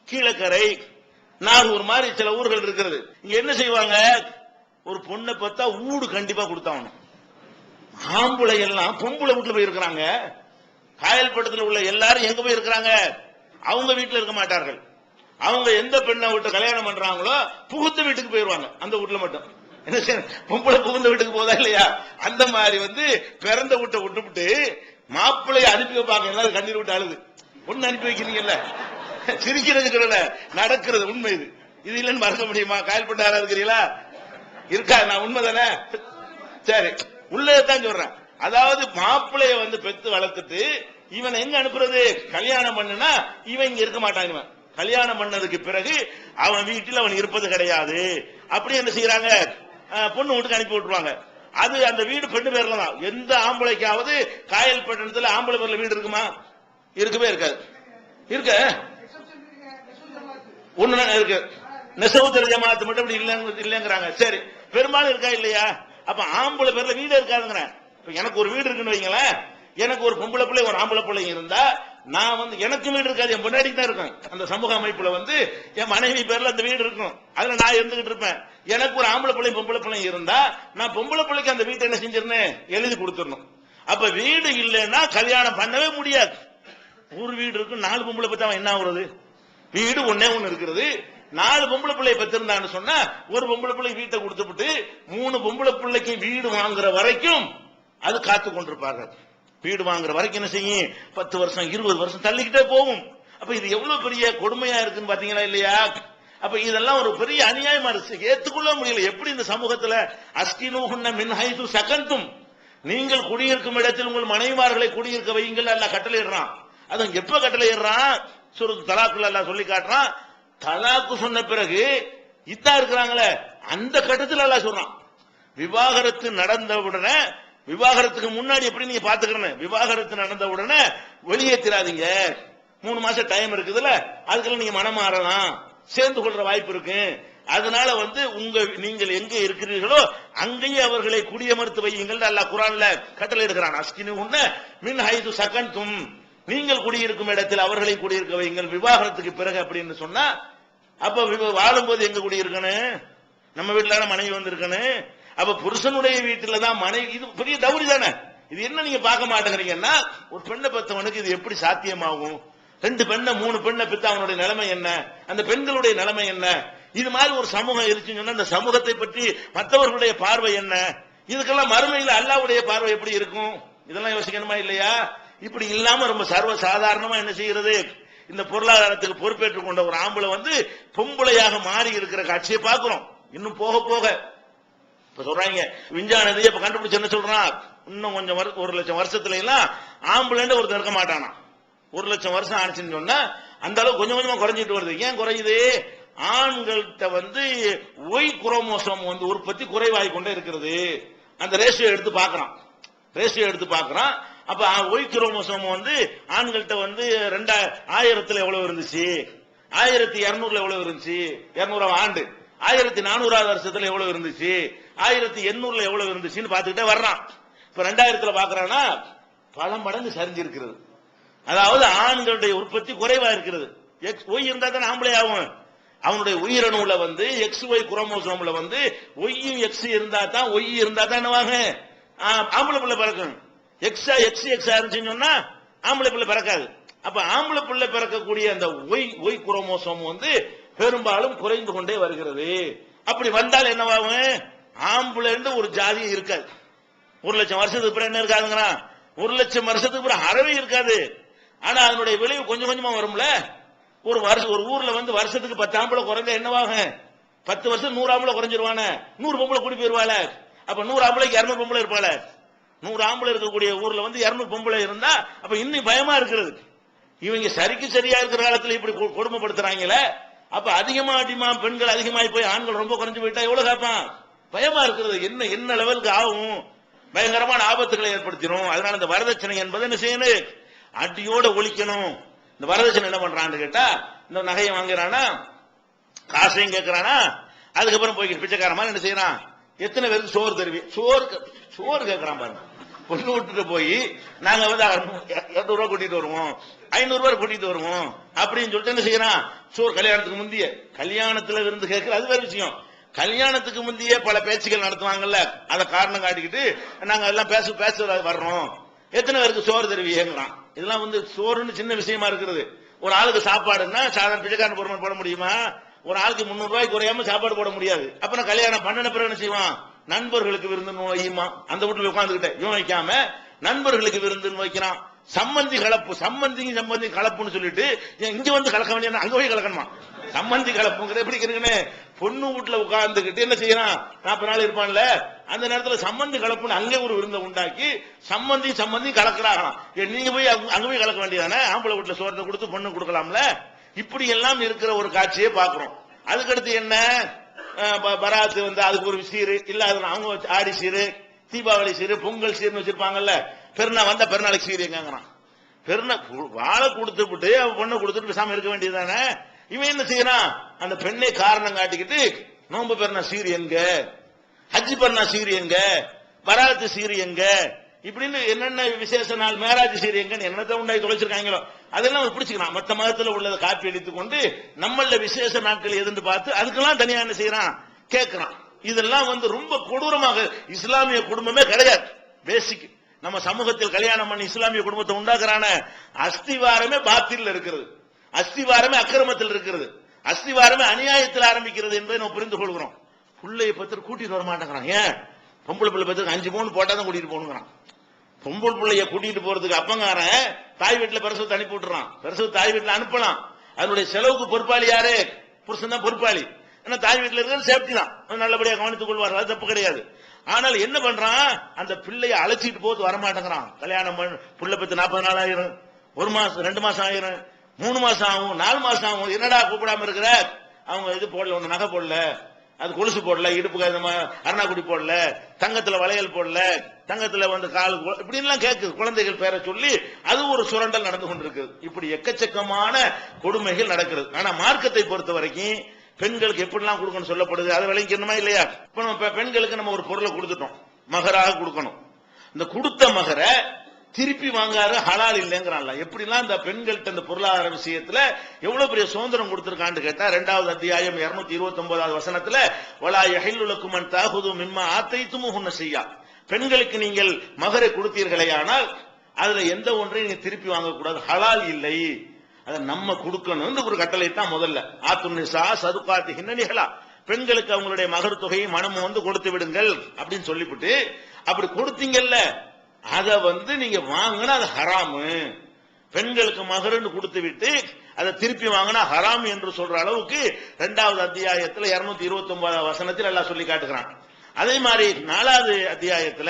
A: கீழக்கரை, நாகூர் மாதிரி சில ஊர்கள் இருக்கிறது. இங்க என்ன செய்வாங்க? ஒரு பொண்ணை பார்த்தா ஊடு கண்டிப்பா கொடுத்தாகணும். ஆம்பளை எல்லாம் பொம்பளை வீட்டுல போய் இருக்கிறாங்க. காயல்பட்டத்தில் உள்ள எல்லாரும் எங்க போய் இருக்கிறாங்க? அவங்க வீட்டுல இருக்க மாட்டார்கள். அவங்க எந்த பெண்ணை விட்டு கல்யாணம் பண்றாங்களோ புகுந்த வீட்டுக்கு போயிருவாங்க. அந்த வீட்டுல மட்டும் என்ன பொம்பளை புகுந்த வீட்டுக்கு போதா இல்லையா? அந்த மாதிரி பிறந்த வீட்டை விட்டுவிட்டு மாப்பிள்ளைய அனுப்பி வைப்பாங்க. எல்லாரும் கண்ணீர் விட்டு அழுது. பொண்ணு அனுப்பி வைக்கிறீங்கல்ல, சிரிக்கிறதுக்கு நடக்கிறது உண்மை. இது இது இல்லைன்னு மறக்க முடியுமா? காயல்பட்ட யாரா இருக்கிறீங்களா? இருக்கா? நான் உண்மைதானே? சரி, உள்ளதான் சொல்றேன். அதாவது மாப்பிள்ளைய பெத்து வளர்த்துட்டு இவன் எங்க அனுப்புறது? கல்யாணம் பண்ணுனா இவன் இங்க இருக்க மாட்டான். இவன் கல்யாணம் பண்ணதுக்கு பிறகு அவன் வீட்டில் அவன் இருப்பது கிடையாது. அப்படி என்ன செய்யறாங்க? பொண்ணு வீட்டுக்கு அனுப்பி விட்டுருவாங்க. அது அந்த வீடு பெண்ணு பேர்ல தான். எந்த ஆம்பளைக்காவது காயல் பட்டணத்துல ஆம்பளை பேர்ல வீடு இருக்குமா? இருக்கவே இருக்காது. இருக்க ஒண்ணு இருக்கு. நெசவுத்தர ஜமாத்து மட்டும் இல்லங்கிறாங்க. சரி, பெரும்பாலும் இருக்கா இல்லையா? அப்ப ஆம்பளை பேர்ல வீடு இருக்காதுங்கிற. எனக்கு ஒரு வீடு இருக்குன்னு வைங்களேன். எனக்கு ஒரு பொம்பளை பிள்ளை ஒரு ஆம்பளை பிள்ளை இருந்தா நான் எனக்கு வீடு இருக்காது, என் முன்னாடி தான் இருக்கும். அந்த சமூக அமைப்புல என் மனைவி பேர்ல அந்த வீடு இருக்கும். அதுல நான் இருந்துகிட்டு இருப்பேன். எனக்கு ஒரு ஆம்பளை பிள்ளை பொம்பளை பிள்ளை இருந்தா நான் பொம்பளை பிள்ளைக்கு அந்த வீட்டை என்ன செஞ்சிருந்தேன்? எழுதி கொடுத்துடணும். அப்ப வீடு இல்லைன்னா கல்யாணம் பண்ணவே முடியாது. ஒரு வீடு இருக்கு, 4 பொம்பளை பத்தி அவன் என்ன ஆகுறது? வீடு ஒன்னே ஒண்ணு இருக்கிறது. 4 பொம்பளை பிள்ளைய பெற்றிருந்தான்னு சொன்னா ஒரு பொம்பளை பிள்ளை வீட்டை கொடுத்துட்டு 3 பொம்பளை பிள்ளைக்கு வீடு வாங்குற வரைக்கும் அது காத்து கொண்டிருப்பார்கள். வீடு வாங்குற வரைக்கும் என்ன செய்யும்? 10 வருஷம் 20 வருஷம் தள்ளிக்கிட்டே போகும். அப்ப இது எவ்வளவு பெரிய கொடுமையா இருக்குன்னு பாத்தீங்களா இல்லையா? அப்ப இதெல்லாம் ஒரு பெரிய அநியாயமா இருக்கு, ஏத்துக்கொள்ள முடியல. எப்படி இந்த சமூகத்துல அஸ்கினூஹுன்ன மின் ஹைது சகன்தும், நீங்கள் குடியிருக்கும் இடத்தில் உங்கள் மனைவிமார்களை குடியிருக்க வையுங்கள் அல்லாஹ் கட்டளையிடுறான். அது எப்ப கட்டளையிடுறான்? சூரத்து தலாக்குல அல்லாஹ் சொல்லி காட்டுறான். தலாக்கு சொன்ன பிறகு இத்தா இருக்கிறாங்களே அந்த கட்டத்தில் அல்லாஹ் சொல்றான். விவாகரத்து நடந்த உடனே, விவாகரத்துக்கு முன்னாடி எப்படி நீங்க பாத்துக்கிறேன், விவாகரத்து நடந்த உடனே வெளியேற்றாதீங்க. 3 மாசம் டைம் இருக்குதுல்ல, அதுக்குள்ள நீங்க மனம் மாறலாம், சேர்ந்து கொள்ற வாய்ப்பு இருக்கு. அதனால நீங்கள் எங்க இருக்கிறீர்களோ அங்கேயே அவர்களை குடியமர்த்து வையுங்கள் அல்லாஹ் குர்ஆன்ல கட்டளை எடுக்கிறான். அஸ்கினூஹுன்ன மின் ஹைது சகன்தும், நீங்கள் குடியிருக்கும் இடத்தில் அவர்களை குடியிருக்க வையுங்கள் விவாகரத்துக்கு பிறகு அப்படின்னு சொன்னா, அப்ப வாழும்போது எங்க குடியிருக்கணும்? நம்ம வீட்டுல மனைவி வந்திருக்கணும். அப்ப புருஷனுடைய வீட்டுல தான் மனைவி. இது பெரிய தவறு தானே. இது என்ன நீங்க பார்க்க மாட்டேங்கிறீங்கன்னா, ஒரு பெண்ணை பெற்றவனுக்கு இது எப்படி சாத்தியமாகும்? 2 பெண்ணை 3 பெண்ணை பெற்ற அவனுடைய நிலைமை என்ன? அந்த பெண்களுடைய நிலைமை என்ன? இது மாதிரி ஒரு சமூகம் இருக்குன்னு சொன்னா அந்த சமூகத்தை பற்றி மற்றவர்களுடைய பார்வை என்ன? இதுக்கெல்லாம் மறுமையில் அல்லாஹ்வுடைய பார்வை எப்படி இருக்கும்? இதெல்லாம் யோசிக்கணுமா இல்லையா? இப்படி இல்லாம ரொம்ப சர்வ சாதாரணமா என்ன செய்யறது? இந்த பொருளாதாரத்துக்கு பொறுப்பேற்றுக் கொண்ட ஒரு ஆம்பளை பொம்பளையாக மாறி இருக்கிற காட்சியை பார்க்கிறோம். இன்னும் போக போக இப்ப சொல்றாங்க விஞ்ஞான இப்ப கண்டுபிடிச்சு என்ன சொல்றான், இன்னும் கொஞ்சம் 1 லட்சம் வருஷத்துல எல்லாம் ஆம்பளைன்னு ஒருத்தர் இருக்க மாட்டானா. 1 லட்சம் வருஷம் ஆனிச்சுன்னு சொன்னா அந்த அளவு கொஞ்சம் கொஞ்சமா குறைஞ்சிட்டு வருது. ஏன் குறையுது? ஆண்கள்கிட்ட ஒய் குரோமோசோம் உற்பத்தி குறைவாகி கொண்டே இருக்கிறது. அந்த ரேஷியோ எடுத்து பார்க்கறான். அப்ப ஒய் குரோமோசோம் ஆண்கள்கிட்ட 2000 எவ்வளவு இருந்துச்சு, 1200 எவ்வளவு இருந்துச்சு, 200ஆம் ஆண்டு 1400வது வருஷத்துல எவ்வளவு இருந்துச்சு, 1800 எவ்வளவு இருந்துச்சுன்னு பாத்துக்கிட்டே வர்றான். இப்ப 2000 பாக்குறான்னா பல மடங்கு சரிஞ்சிருக்கிறது. அதாவது ஆண்களுடைய உற்பத்தி குறைவா இருக்கிறது. ஒய் இருந்தா தான் ஆம்பளை ஆகும். அவனுடைய உயிரணுல XY குரோமோசோம்ல ஒய்யும் X இருந்தா தான், ஒய் இருந்தா தான் என்னவாங்க ஆம்பளை பிள்ளை பிறக்கும். எக்ஸா இருந்துச்சுன்னு சொன்னா ஆம்பளை பிள்ளை பிறக்காது. அப்ப ஆம்பளை பிள்ளை பிறக்கக்கூடிய அந்த ஒய் குரோமோசோம் பெரும்பாலும் குறைந்து கொண்டே வருகிறது. அப்படி வந்தால் என்னவாகும்? ஆம்பளை ஒரு ஜாதி இருக்காது. 1 லட்சம் வருஷத்துக்கு பிறகு என்ன இருக்காதுங்களா? 1 லட்சம் வருஷத்துக்கு பிறகு அறவே இருக்காது. ஆனா அதனுடைய விளைவு கொஞ்சம் கொஞ்சமா வரும்ல. ஒரு ஊர்ல வருஷத்துக்கு 10 ஆம்பளை குறைஞ்சா என்னவாகும்? 10 வருஷம் 100 ஆம்பளை குறைஞ்சிருவான, 100 பொம்பளை கூடி போயிருவாள. அப்ப 100 ஆம்பளைக்கு 200 பொம்பளை இருப்பாள. 100 ஆம்பளை இருக்கக்கூடிய ஊர்ல 200 பொம்பளை இருந்தா அப்ப இன்னும் பயமா இருக்கிறது. இவங்க சரிக்கு சரியா இருக்கிற காலத்துல இப்படி கொடுமைப்படுத்துறாங்களே. அப்ப அதிகமா பெண்கள் அதிகமாகி போய் ஆண்கள் ரொம்ப குறைஞ்சு போயிட்டா எவ்வளவு காப்பான்? பயமா இருக்கிறது. என்ன லெவலுக்கு ஆகும்? பயங்கரமான ஆபத்துகளை ஏற்படுத்திடும். அதனால இந்த வரதட்சணை என்பது என்ன செய்யணும்? அடியோட ஒழிக்கணும். இந்த வரதட்சணை என்ன பண்றான்னு கேட்டா, இந்த நகையை வாங்குறானா, காசையும் கேட்கிறானா, அதுக்கப்புறம் போய் பிச்சைக்கார மாதிரி என்ன செய்யறான்? எத்தனை பேருக்கு சோறு தருவி, சோறு கேட்கறான் பாருங்க. பொண்ணு விட்டுட்டு போய் நாங்க 200 ரூபாய் கூட்டிட்டு வருவோம், 500 ரூபாய் கூட்டிட்டு வருவோம் அப்படின்னு சொல்லிட்டு என்ன செய்யறான்? சோறு கல்யாணத்துக்கு முந்தைய கல்யாணத்துல இருந்து கேட்கிற அது வேற விஷயம். கல்யாணத்துக்கு முந்தையே பல பேச்சுகள் நடத்துவாங்கல்ல, அதை காரணம் காட்டிக்கிட்டு நாங்க எல்லாம் பேச வர்றோம், எத்தனை பேருக்கு சோறு தருவீங்கிறான். இதெல்லாம் சோறுன்னு சின்ன விஷயமா இருக்கிறது. ஒரு ஆளுக்கு சாப்பாடுன்னா சாதாரண பிச்சைக்காரன் பொறுமை போட முடியுமா? ஒரு ஆளுக்கு 300 ரூபாய்க்கு குறையாம சாப்பாடு போட முடியாது. அப்புறம் கல்யாணம் பண்ணின பிறகு என்ன செய்வான்? நண்பர்களுக்கு விருந்துன்னு வையுமா? அந்த வீட்டுல உட்காந்துக்கிட்ட இவன் வைக்காம நண்பர்களுக்கு விருந்துன்னு வைக்கிறான். சம்பந்தி கலப்பு, சம்பந்தி கலப்புன்னு சொல்லிட்டு இங்க கலக்க வேண்டிய அங்க போய் கலக்கணுமா? சம்பந்தி கலப்புங்கிறது எப்படி இருக்குன்னு பொண்ணு வீட்டுல உட்கார்ந்துகிட்டு என்ன செய்யறான்? 40 நாள் இருப்பான்ல, அந்த நேரத்துல சம்பந்தி கலப்புன்னு அங்கே ஒரு விருந்தை உண்டாக்கி சம்பந்தி கலக்கிறாங்களாம். நீங்க போய் அங்க போய் கலக்க வேண்டியதானே? ஆம்பளை வீட்டுல சோறத்தை கொடுத்து பொண்ணு கொடுக்கலாம்ல. இப்படி எல்லாம் இருக்கிற ஒரு காட்சியை பாக்குறோம். அதுக்கடுத்து என்ன? பராத்து அதுக்கு ஒரு சீரு இல்ல, அது அவங்க ஆடி சீரு, தீபாவளி சீரு, பொங்கல் சீர்னு வச்சிருப்பாங்கல்ல. பெருநாளைக்கு சீர் எங்கிறான்? வாழை கொடுத்து விட்டு பொண்ணை கொடுத்துட்டு பேசாம இருக்க வேண்டியதானே? இவன் என்ன செய்யறான்? அந்த பெண்ணை காரணம் காட்டிக்கிட்டு நோம்பு பெருனா சீர் எங்க, ஹஜ்ஜி பெருனா சீர் எங்க, பராத்து சீர் எங்க, இப்படின்னு என்னென்ன விசேஷ நாள் மேராஜ் சீர் எங்கன்னு என்னத்தை உண்டாக்கி தொலைச்சிருக்காங்களோ அதெல்லாம் பிடிச்சுக்கிறான். மற்ற மதத்துல உள்ளதை காப்பி அடித்துக் கொண்டு நம்மள விசேஷ நாட்கள் எதுன்னு பார்த்து அதுக்கெல்லாம் தனியா என்ன செய்யறான்? கேட்கிறான். இதெல்லாம் ரொம்ப கொடூரமாக இஸ்லாமிய குடும்பமே கிடையாது. பேசிக் நம்ம சமூகத்தில் கல்யாணம் பண்ணி இஸ்லாமிய குடும்பத்தை உண்டாக்குறான அஸ்திவாரமே பாத்தில் இருக்கிறது, அஸ்திவாரமே அக்கிரமத்தில் இருக்கிறது, அஸ்திவாரமே அநியாயத்தில் ஆரம்பிக்கிறது என்பதை நம்ம புரிந்து கொள்கிறோம். பிள்ளைய பத்திர கூட்டிட்டு வர மாட்டேங்கிறான். ஏன்? பொம்பளை பிள்ளை பத்திரிக்கை 5 பவுன் போட்டாதான் கூட்டிட்டு போகணுங்கிறான். பொம்பளை பிள்ளைய கூட்டிட்டு போறதுக்கு அப்பங்காரன் தாய் வீட்டுல பிரசவத்தை அனுப்பி விட்டுறான். பிரசவ தாய் வீட்டுல அனுப்பலாம், அதனுடைய செலவுக்கு பொறுப்பாளி யாரு? புருஷன் தான் பொறுப்பாளி. ஏன்னா தாய் வீட்டுல இருக்கிறது சேஃப்டி தான், நல்லபடியா கவனித்துக் கொள்வார், அது தப்பு கிடையாது. ஆனால் என்ன பண்றான்? அந்த பிள்ளைய அழைச்சிட்டு போது வரமாட்டேங்கிறான். கல்யாணம் புள்ள பத்து 40 நாள் ஆயிரும், 1 மாசம் 2 மாசம் ஆயிரும், 3 மாசம் ஆகும், 4 மாசம் ஆகும். என்னடா கூப்பிடாம இருக்கிற? அவங்க இது போடல, ஒண்ணு நகை போடல, அது கொலுசு போடல, இடுப்புக்கு அருணாக்குடி போடல, தங்கத்துல வளையல் போடல, தங்கத்துல கால், இப்படி எல்லாம் கேட்குது. குழந்தைகள் பேரை சொல்லி அது ஒரு சுரண்டல் நடந்து கொண்டிருக்கு. இப்படி எக்கச்சக்கமான கொடுமைகள் நடக்கிறது. ஆனா மார்க்கத்தை பொறுத்த வரைக்கும் பெண்களுக்கு எப்படிலாம் கொடுக்கணும் சொல்லப்படுது, அதை விளங்கிக்கணுமா இல்லையா? இப்ப நம்ம பெண்களுக்கு நம்ம ஒரு பொருளை கொடுத்துட்டோம், மகராக கொடுக்கணும். இந்த கொடுத்த மகரை திருப்பி வாங்காரு ஹலால் இல்லைங்கிறான்ல. எப்படிலாம் இந்த பெண்கள்கிட்ட இந்த பொருளாதார விஷயத்துல எவ்வளவு பெரிய சுதந்திரம் கொடுத்திருக்கான்னு கேட்டா 2வது அத்தியாயம் 229வது வசனத்துல வலா யஹில்லு லக்கும் அன் தாஹுது மிம்மா ஆதைதுமுஹுன்ன ஷையா, பெண்களுக்கு நீங்கள் மகரை கொடுத்தீர்களே ஆனால் அதுல எந்த ஒன்றையும் நீங்க திருப்பி வாங்கக்கூடாது, ஹலால் இல்லை, அதை நம்ம கொடுக்கணும் ஒரு கட்டளை தான். முதல்ல ஆத்துன்னிசா சதுகாத்தி ஹின்னனிகளா, பெண்களுக்கு அவங்களுடைய மகர் தொகையை மனமும் கொடுத்து விடுங்கள் அப்படின்னு சொல்லிவிட்டு, அப்படி கொடுத்தீங்கல்ல அதை நீங்க வாங்கினா அது ஹராமு. பெண்களுக்கு மகர்னு கொடுத்து விட்டு அதை திருப்பி வாங்கினா ஹராம் என்று சொல்ற அளவுக்கு 2வது அத்தியாயத்தில் 229வது வசனத்தில் எல்லாம் சொல்லி காட்டுகிறான். அதே மாதிரி 4வது அத்தியாயத்துல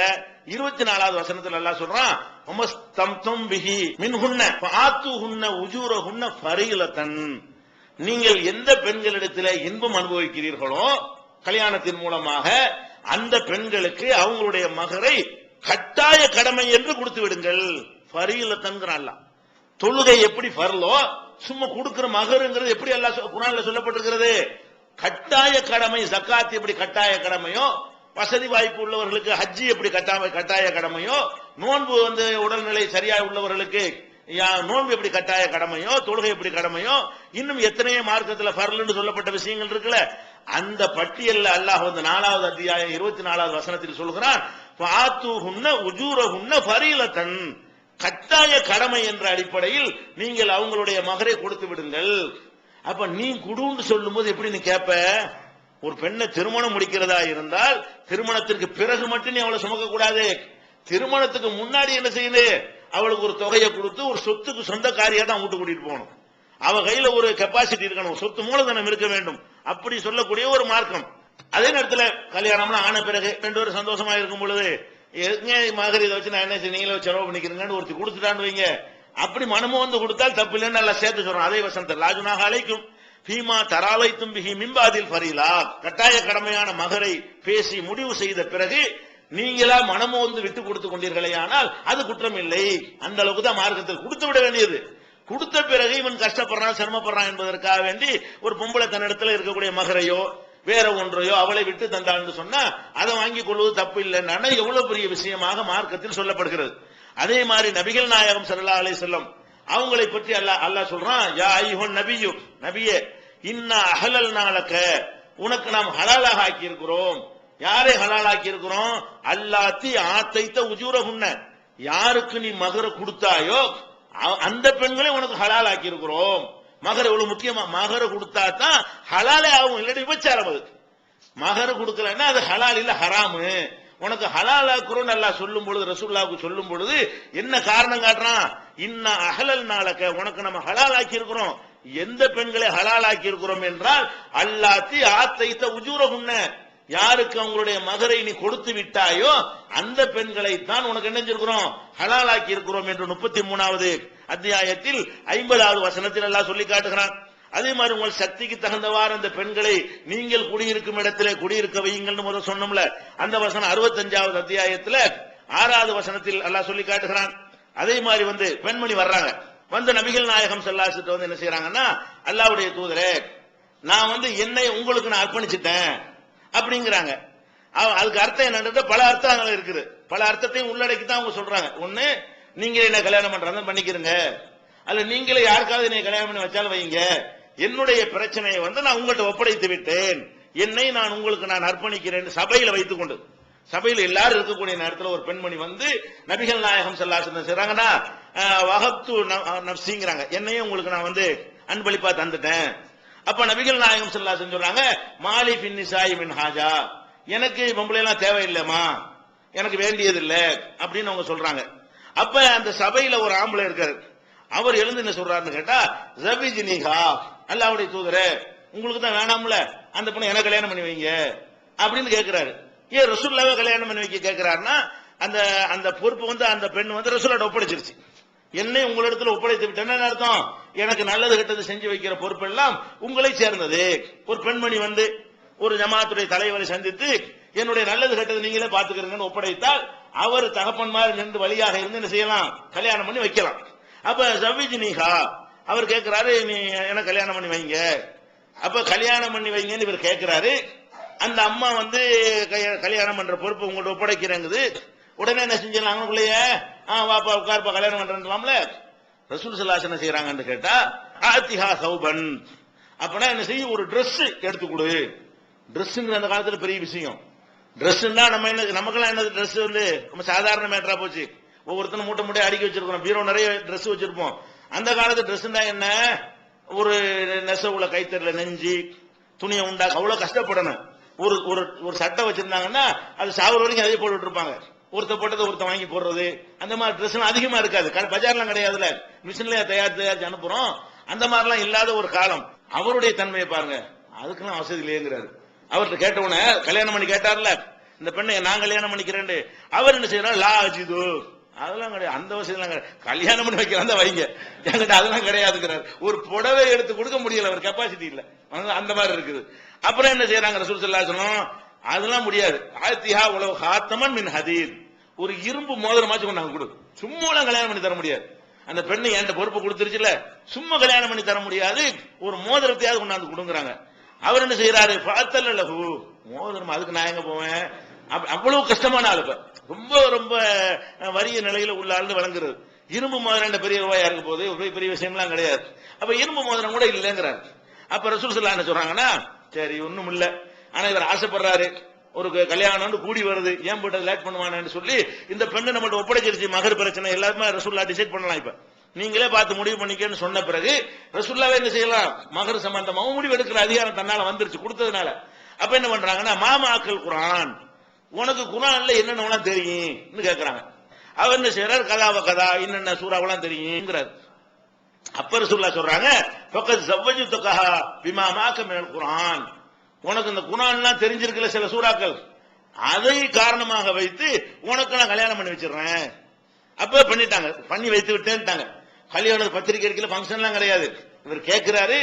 A: 24வது வசனத்தில் எல்லாம் சொல்றான், நீங்கள் எந்த பெண்களிடத்தில் இன்பம் அனுபவிக்கிறீர்களோ கல்யாணத்தின் மூலமாக அந்த பெண்களுக்கு அவங்களுடைய மகரை கட்டாய கடமை என்று கொடுத்து விடுங்கள். ஃபரீலத்தன்கிறான். தொழுகை எப்படி ஃபர்லோ, சும்மா கொடுக்கிற மகருங்கிறது எப்படி அல்லாஹ் குர்ஆன்ல சொல்லப்பட்டிருக்கிறது? கட்டாய கடமை. ஜக்காத் எப்படி கட்டாய கடமையோ, வசதி வாய்ப்பு உள்ளவர்களுக்கு ஹஜ்ஜி எப்படி கட்டாய கடமையோ, நோன்பு உடல்நிலை சரியா உள்ளவர்களுக்கு நோன்பு எப்படி கட்டாய கடமையோ, தொழுகை எப்படி கடமையோ, இன்னும் எத்தனையோ மார்க்கத்தில் ஃபர்லுன்னு சொல்லப்பட்ட விஷயங்கள் இருக்குல்ல, அந்த பட்டியல்ல அல்லாஹ் 4வது அத்தியாயம் 24வது வசனத்தில் சொல்கிறான், கட்டாய கடமை என்ற அடிப்படையில் நீங்கள் அவங்களுடைய மகரை கொடுத்து விடுங்கள். அப்ப நீ குடுன்னு சொல்லும் போது எப்படி நீ கேட்ப? ஒரு பெண்ணை திருமணம் முடிக்கிறதா இருந்தால் திருமணத்திற்கு பிறகு மட்டும் நீ அவளை சுமக்க கூடாது. திருமணத்துக்கு முன்னாடி என்ன செய்யுது? அவளுக்கு ஒரு தொகையை கொடுத்து ஒரு சொத்துக்கு சொந்தக்காரியா தான் வீட்டு கூட்டிட்டு போகணும். அவ கையில ஒரு கெப்பாசிட்டி இருக்கணும், சொத்து மூலதனம் இருக்க வேண்டும். அப்படி சொல்லக்கூடிய ஒரு மார்க்கம். அதே நேரத்தில் கல்யாணம்னா ஆன பிறகு 2 பேரும் சந்தோஷமா இருக்கும் பொழுது மகர் இதை வச்சு நான் என்ன நீங்களே செலவு பண்ணிக்கிறீங்கன்னு ஒருத்தி கொடுத்துட்டான்னு வைங்க, அப்படி மனமும் கொடுத்தால் தப்பு இல்லைன்னு நல்லா சேர்த்து சொல்றோம். அதே வசனத்தில் லாஜுனாக அழைக்கும் பீமா தராலைத்தும் பிஹி மிம்பாதில் ஃபரீலா, கட்டாய கடமையான மகரை பேசி முடிவு செய்த பிறகு நீங்களா மனமோந்து விட்டு கொடுத்து கொண்டீர்களே ஆனால் அது குற்றம் இல்லை. அந்த அளவுக்கு தான் மார்க்கத்தில் கொடுத்து விட வேண்டியது. கொடுத்த பிறகு இவன் கஷ்டப்படுறான் சிரமப்படுறான் என்பதற்காக வேண்டி ஒரு பொம்பளை தன்னிடத்தில் இருக்கக்கூடிய மகரையோ வேற ஒன்றையோ அவளை விட்டு தந்தான்னு சொன்னா அதை வாங்கி கொள்வது தப்பு இல்லைன்னா எவ்வளவு பெரிய விஷயமாக மார்க்கத்தில் சொல்லப்படுகிறது. அதே மாதிரி நபிகள் நாயகம் ஸல்லல்லாஹு அலைஹி வஸல்லம் அவங்களை பற்றி அல்லாஹ் சொல்றான், யா அய்யுஹன் நபியு, நபியே, இன்னா அஹலல்னா லக உனக்கு நாம் ஹலாலாக ஆக்கி இருக்கிறோம். யாரை ஹலாலாக்கி இருக்கிறோம்? அல்லாத்தி ஆத்தைத்த உஜூரஹுன்ன, யாருக்கு நீ மகர கொடுத்தாயோ அந்த பெண்களை உனக்கு ஹலால் ஆக்கி இருக்கிறோம். மகர இவ்வளவு முக்கியமா, மகர கொடுத்தா தான் ஹலாலே ஆகும், இல்லாட்டி விபச்சாரம். அது மகர கொடுக்கலன்னா அது ஹலால் இல்ல, ஹராமு. உனக்கு ஹலால் ஆக்குறோம் நல்லா சொல்லும் பொழுது, ரசூலுல்லாஹ்வுக்கு சொல்லும் பொழுது என்ன காரணம் காட்டுறான்? இன்ன அஹலல் நாளக்க, உனக்கு நம்ம ஹலால் ஆக்கி இருக்கிறோம். எந்த பெண்களை ஹலால் ஆக்கி இருக்கிறோம் என்றால் அல்லாத்தி ஆத்தைத்த உஜூரஹுன்ன, யாருக்கு அவங்களுடைய மகரை நீ கொடுத்து விட்டாயோ அந்த பெண்களை தான் உனக்கு என்ன செஞ்சிருக்கிறோம்? ஹலால் ஆக்கி இருக்கிறோம் என்று 33வது அத்தியாயத்தில் 50வது வசனத்தில் அல்லாஹ் சொல்லி காட்டுகிறான். அதே மாதிரி உங்கள் சக்திக்கு தகுந்தவாறு அந்த பெண்களை நீங்கள் குடியிருக்கும் இடத்திலே குடியிருக்க வையுங்கள் முதல் சொன்னோம்ல, அந்த வசனம் 65வது அத்தியாயத்தில் 6வது வசனத்தில் அல்லாஹ் சொல்லி காட்டுகிறான். அதே மாதிரி பெண்மணி வர்றாங்க, நபிகள் நாயகம் ஸல்லல்லாஹு அலைஹி வஸல்லம் என்ன செய்யறாங்கன்னா, அல்லாஹ்வுடைய தூதரே நான் என்னை உங்களுக்கு நான் அர்ப்பணிச்சிட்டேன் அப்படிங்கிறாங்க. அதுக்கு அர்த்தம் என்னன்றது பல அர்த்தங்கள் இருக்குது. பல அர்த்தத்தையும் உள்ளடக்கி தான் அவங்க சொல்றாங்க. ஒண்ணு, நீங்க என்ன கல்யாணம் பண்றாங்க பண்ணிக்கிறங்க, அல்ல நீங்களே யாருக்காவது என்னை கல்யாணம் பண்ணி வச்சாலும் வைங்க, என்னுடைய பிரச்சனையை நான் உங்கள்கிட்ட ஒப்படைத்து விட்டேன், என்னை நான் உங்களுக்கு நான் அர்ப்பணிக்கிறேன். சபையில வைத்துக் கொண்டு, சபையில் எல்லாரும் இருக்கக்கூடிய நேரத்தில் ஒரு பெண்மணி நபிகள் நாயகம் ஸல்லல்லாஹு அலைஹி வஸல்லம் செய்றாங்கன்னா, வஹப்து நஃப்ஸிங்கறாங்க, என்னையும் உங்களுக்கு நான் அன்பளிப்பா தந்துட்டேன். அப்ப நபிகள் நாயகம் ஸல்லல்லாஹு அலைஹி வஸல்லம் சொல்றாங்க, மாலி ஃபின் நிசாஇ மின் ஹாஜா, எனக்கு பொம்பளை எல்லாம் தேவையில்லைமா, எனக்கு வேண்டியது இல்ல அப்படின்னு அவங்க சொல்றாங்க. அப்ப அந்த சபையில ஒரு ஆம்பளை இருக்காரு, அவர் எழுந்து என்ன சொல்றாருன்னு கேட்டா, ஜவிஜ்னிஹா, அல்லாஹ்வுடைய தூதரே உங்களுக்கு தான் வேணாம்ல, அந்த பொண்ணை எனக்கு கல்யாணம் பண்ணி வைங்க அப்படின்னு கேட்கிறாரு. ஏன் ரசூலுல்லாஹ்வை கல்யாணம் பண்ணி வைக்க கேட்கிறாருன்னா, அந்த அந்த பொறுப்பு அந்த பெண் ரசூலுல்லாஹ்ட்ட ஒப்படைச்சிருச்சு. என்னை உங்களிடத்துல ஒப்படைத்து விட்டேன்னு அர்த்தம், எனக்கு நல்லது கெட்டது செஞ்சு வைக்கிற பொறுப்பு எல்லாம் உங்களை சேர்ந்தது. ஒரு பெண்மணி ஒரு ஜமாத்துடைய தலைவரை சந்தித்து என்னுடைய நல்லது கெட்டது நீங்களே பாத்துக்கிறீங்கன்னு ஒப்படைத்தால் அவர் தகப்பன்மார் நின்று வழியாக இருந்து என்ன செய்யலாம்? கல்யாணம் பண்ணி வைக்கலாம். அப்ப ஜவிஜ்னிஹா, அவர் கேட்கிறாரு, நீ எனக்கு கல்யாணம் பண்ணி வைங்க. அப்ப கல்யாணம் பண்ணி வைங்கன்னு இவர் கேட்கிறாரு. அந்த அம்மா கல்யாணம் பண்ற பொறுப்பு உங்கள்ட்ட ஒப்படைக்கிறேங்குது. உடனே என்ன செஞ்சிடலாங்களுக்குள்ளேயே, வாப்பா உட்கார்ப்பா கல்யாணம் பண்றேன்லாம்ல. ரசூல் ஸல்லல்லாஹு அலைஹி வஸல்லம் செய்யறாங்கன்னு கேட்டா, ஆத்திஹா சௌபன், அப்பனா என்ன செய்ய, ஒரு Dress எடுத்து கொடு. Dressங்கிற அந்த காலத்துல பெரிய விஷயம். Dressன்னா நம்ம என்ன, நமக்கெல்லாம் என்ன Dress நம்ம சாதாரண மேட்டரா போச்சு. ஒவ்வொருத்தரும் மூட்டை மூட்டை அடுக்கி வச்சிருக்கோம், பீரோ நிறைய Dress வச்சிருப்போம். அந்த காலத்து Dressன்னா என்ன, ஒரு நெசவுல கைத்தறில நெஞ்சி துணியை உண்டாக்க அவ்வளவு கஷ்டப்படணும். ஒரு ஒரு சட்டை வச்சிருந்தாங்கன்னா அது சாவர வரைக்கும் அதே போட்டு இருப்பாங்க. ஒருத்த போட்டதை ஒருத்த வாங்கி போடுறது, அந்த மாதிரி Dress எல்லாம் அதிகமா இருக்காது, பஜார்லாம் கிடையாதுல, மிஷின்ல தயாரிச்சு அனுப்புறோம். அந்த மாதிரிலாம் இல்லாத ஒரு காலம். அவருடைய தன்மையை பாருங்க, அதுக்கெல்லாம் வசதி இல்லையேங்கிறாரு. அவர்கிட்ட கேட்ட உடனே கல்யாணம் பண்ணி கேட்டார்ல, இந்த பெண்ணை நான் கல்யாணம் பண்ணிக்கிறேன். அவர் என்ன செய்யறாரு, லா அஜிது, அதெல்லாம் கிடையாது, அந்த வசதி எல்லாம் கிடையாது, கல்யாணம் பண்ணி வைக்கிறான் வைங்க, என்கிட்ட அதெல்லாம் கிடையாதுங்கிறார். ஒரு புடவை எடுத்து கொடுக்க முடியல, அவர் கெப்பாசிட்டி இல்ல, அந்த மாதிரி இருக்குது. அப்புறம் என்ன செய்யறாங்க ரசூல் ஸல்லல்லாஹு அலைஹி வஸல்லம், அதெல்லாம் முடியாது. ஆத்திஹா உலக ஹாத்தமன் மின் ஹதீத், ஒரு இரும்பு மோதிரமாச்சு கொண்டாங்க கொடு. சும்மா கல்யாணம் பண்ணி தர முடியாது. அந்த பெண்ணு என்கிட்ட பொறுப்பு கொடுத்துருச்சுல, சும்மா கல்யாணம் பண்ணி தர முடியாது, ஒரு மோதிரத்தையாவது கொண்டாந்து கொடுங்குறாங்க. அவர் என்ன செய்யறாரு, பார்த்தல்ல லஹு, மோதிரம் அதுக்கு நான் எங்க போவேன், அவ்வளவு கஷ்டமான ஆளு, ரொம்ப ரொம்ப வறிய நிலையில உள்ள ஆளு வழங்குறது. இரும்பு மோதிரம் பெரிய ரூபாயா இருக்க போது பெரிய விஷயம்லாம் கிடையாது. அப்ப இரும்பு மோதிரம் கூட இல்லைங்கிறாரு. அப்ப ரசூல் ஸல்லல்லாஹு என்ன சொல்றாங்கன்னா, சரி ஒண்ணும் இல்ல, ஆனா இவர் ஆசைப்படுறாரு, ஒரு கல்யாணம் கூடி வருது, ஏன் போட்டு லேட் பண்ணுவானு சொல்லி இந்த பெண்ணு நம்மள்ட்ட ஒப்படைச்சிருச்சு, மகர் பிரச்சனை எல்லாருமே ரசூலுல்லாஹ் டிசைட் பண்ணலாம். இப்ப நீங்களே பார்த்து முடிவு பண்ணிக்கன்னு சொன்ன பிறகு ரசூலுல்லாஹ் என்ன செய்யலாம், மகர் சம்பந்தமாவும் முடிவு எடுக்கிற அதிகாரம் தன்னால வந்துருச்சு கொடுத்ததுனால. அப்ப என்ன பண்றாங்கன்னா, மாமாக்கள் குர்ஆன், உனக்கு குர்ஆன்ல என்னென்னலாம் தெரியும் கேட்கறாங்க. அவர் என்ன செய்யறாரு, கதாவ கதா என்னென்ன சூறாவெல்லாம் தெரியுங்கிறார். அப்ப ரசூலுல்லாஹ் சொல்றாங்க, ஃபக்கத் ஸவ்வஜ்துகஹா பிமா மாக மினல் குர்ஆன், உனக்கு இந்த குர்ஆன்லாம் தெரிஞ்சிருக்கல சில சூறாக்கள், அதை காரணமாக வைத்து உனக்கு நான் கல்யாணம் பண்ணி வச்சிடுறேன். அப்ப பண்ணிட்டாங்க, பண்ணி வைத்து விட்டேன்ட்டாங்க. கல்யாண பத்திரிகை அடிக்கல, ஃபங்க்ஷன்லாம் கிடையாது. இவர் கேட்கிறாரு,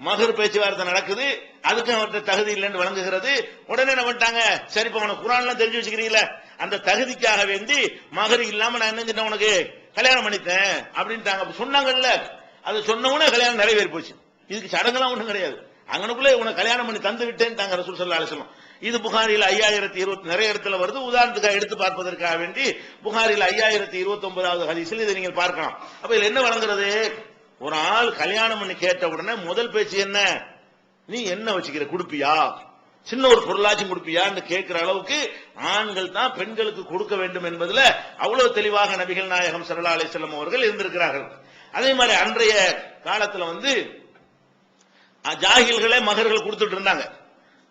A: மகர் பேச்சுவார்த்தை நடக்குது, அதுக்கு அவர்கிட்ட தகுதி இல்லைன்னு வழங்குகிறது. உடனே என்ன பண்ணிட்டாங்க, சரிப்பா உனக்கு குர்ஆன்லாம் தெரிஞ்சு வச்சுக்கிறீங்களா, அந்த தகுதிக்காக வேண்டி மகர் இல்லாம நான் என்ன செஞ்சேன், உனக்கு கல்யாணம் பண்ணிட்டேன் அப்படின்ட்டாங்க. சொன்னாங்கல்ல, அது சொன்னவனே கல்யாணம் நிறைவேறி போச்சு. இதுக்கு சடங்குலாம் ஒண்ணும் கிடையாது, அங்கனுக்குள்ளே உனக்கு கல்யாணம் பண்ணி தந்து விட்டேன்ட்டாங்க ரசூல் ஸல்லல்லாஹு அலைஹி வஸல்லம். இது புகாரில 5020 நிறைய இடத்துல வருது. உதாரணத்துக்காக எடுத்து பார்ப்பதற்காக வேண்டி புகாரில 5029வது ஹதீஸில் இதை நீங்கள் பார்க்கலாம். அப்ப இதுல என்ன வழங்குறது, ஒரு ஆள் கல்யாணம் பண்ணி கேட்ட உடனே முதல் பேச்சு என்ன, நீ என்ன வச்சுக்கிற, குடுப்பியா, சின்ன ஒரு பொருளாச்சும் கொடுப்பியான்னு கேட்கிற அளவுக்கு ஆண்கள் தான் பெண்களுக்கு கொடுக்க வேண்டும் என்பதுல அவ்வளவு தெளிவாக நபிகள் நாயகம் ஸல்லல்லாஹு அலைஹி வஸல்லம் அவர்கள் இருந்திருக்கிறார்கள். அதே மாதிரி அன்றைய காலத்துல ஜாகில்களே மகர்கள் கொடுத்துட்டு இருந்தாங்க.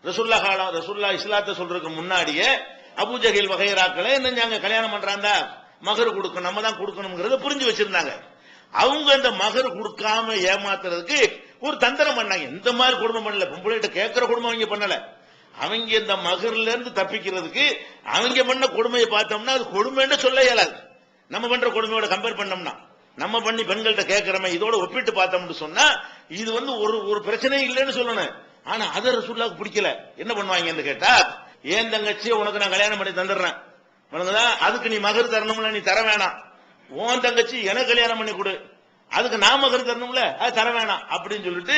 A: ரசூலுல்லாஹ் இஸ்லாத்தை சொல்றதுக்கு முன்னாடியே அபூஜஹில் வகைராக்களே என்ன கல்யாணம் பண்றாங்க, மகர் கொடுக்கணும், நம்ம தான் கொடுக்கணும்ங்கறத புரிஞ்சு வச்சிருந்தாங்க. அவங்க அந்த மகர் கொடுக்காம ஏமாத்துறதுக்கு ஒரு தந்திரம் பண்ணாங்க. இந்த மாதிரி குடும்பம் பண்ணல, பொம்பளைகிட்ட கேட்கிற குடும்பம் அவங்க பண்ணல. அவங்க இந்த மகர்ல இருந்து தப்பிக்கிறதுக்கு அவங்க பண்ண கொடுமையை பார்த்தோம்னா அது கொடுமைன்னு சொல்ல இயலாது. நம்ம பண்ற கொடுமையோட கம்பேர் பண்ணோம்னா, நம்ம பண்ணி பெண்கள்கிட்ட கேட்கிறோமே இதோட ஒப்பிட்டு பார்த்தோம்னு சொன்னா இது ஒரு பிரச்சனை இல்லைன்னு சொல்லணும். ஆனா அதை ரசூலுல்லாஹ்வுக்கு பிடிக்கல. என்ன பண்ணுவாங்கன்னு கேட்டா, ஏன் தங்கச்சி உனக்கு நான் கல்யாணம் பண்ணி தந்துடுறேன், அதுக்கு நீ மகர் தரணும்ல, நீ தர வேணாம். உன் தங்கச்சி எனக்கு கல்யாணம் பண்ணி கொடு, அதுக்கு நான் மகர் தரணும்ல, அது தர வேணாம் அப்படின்னு சொல்லிட்டு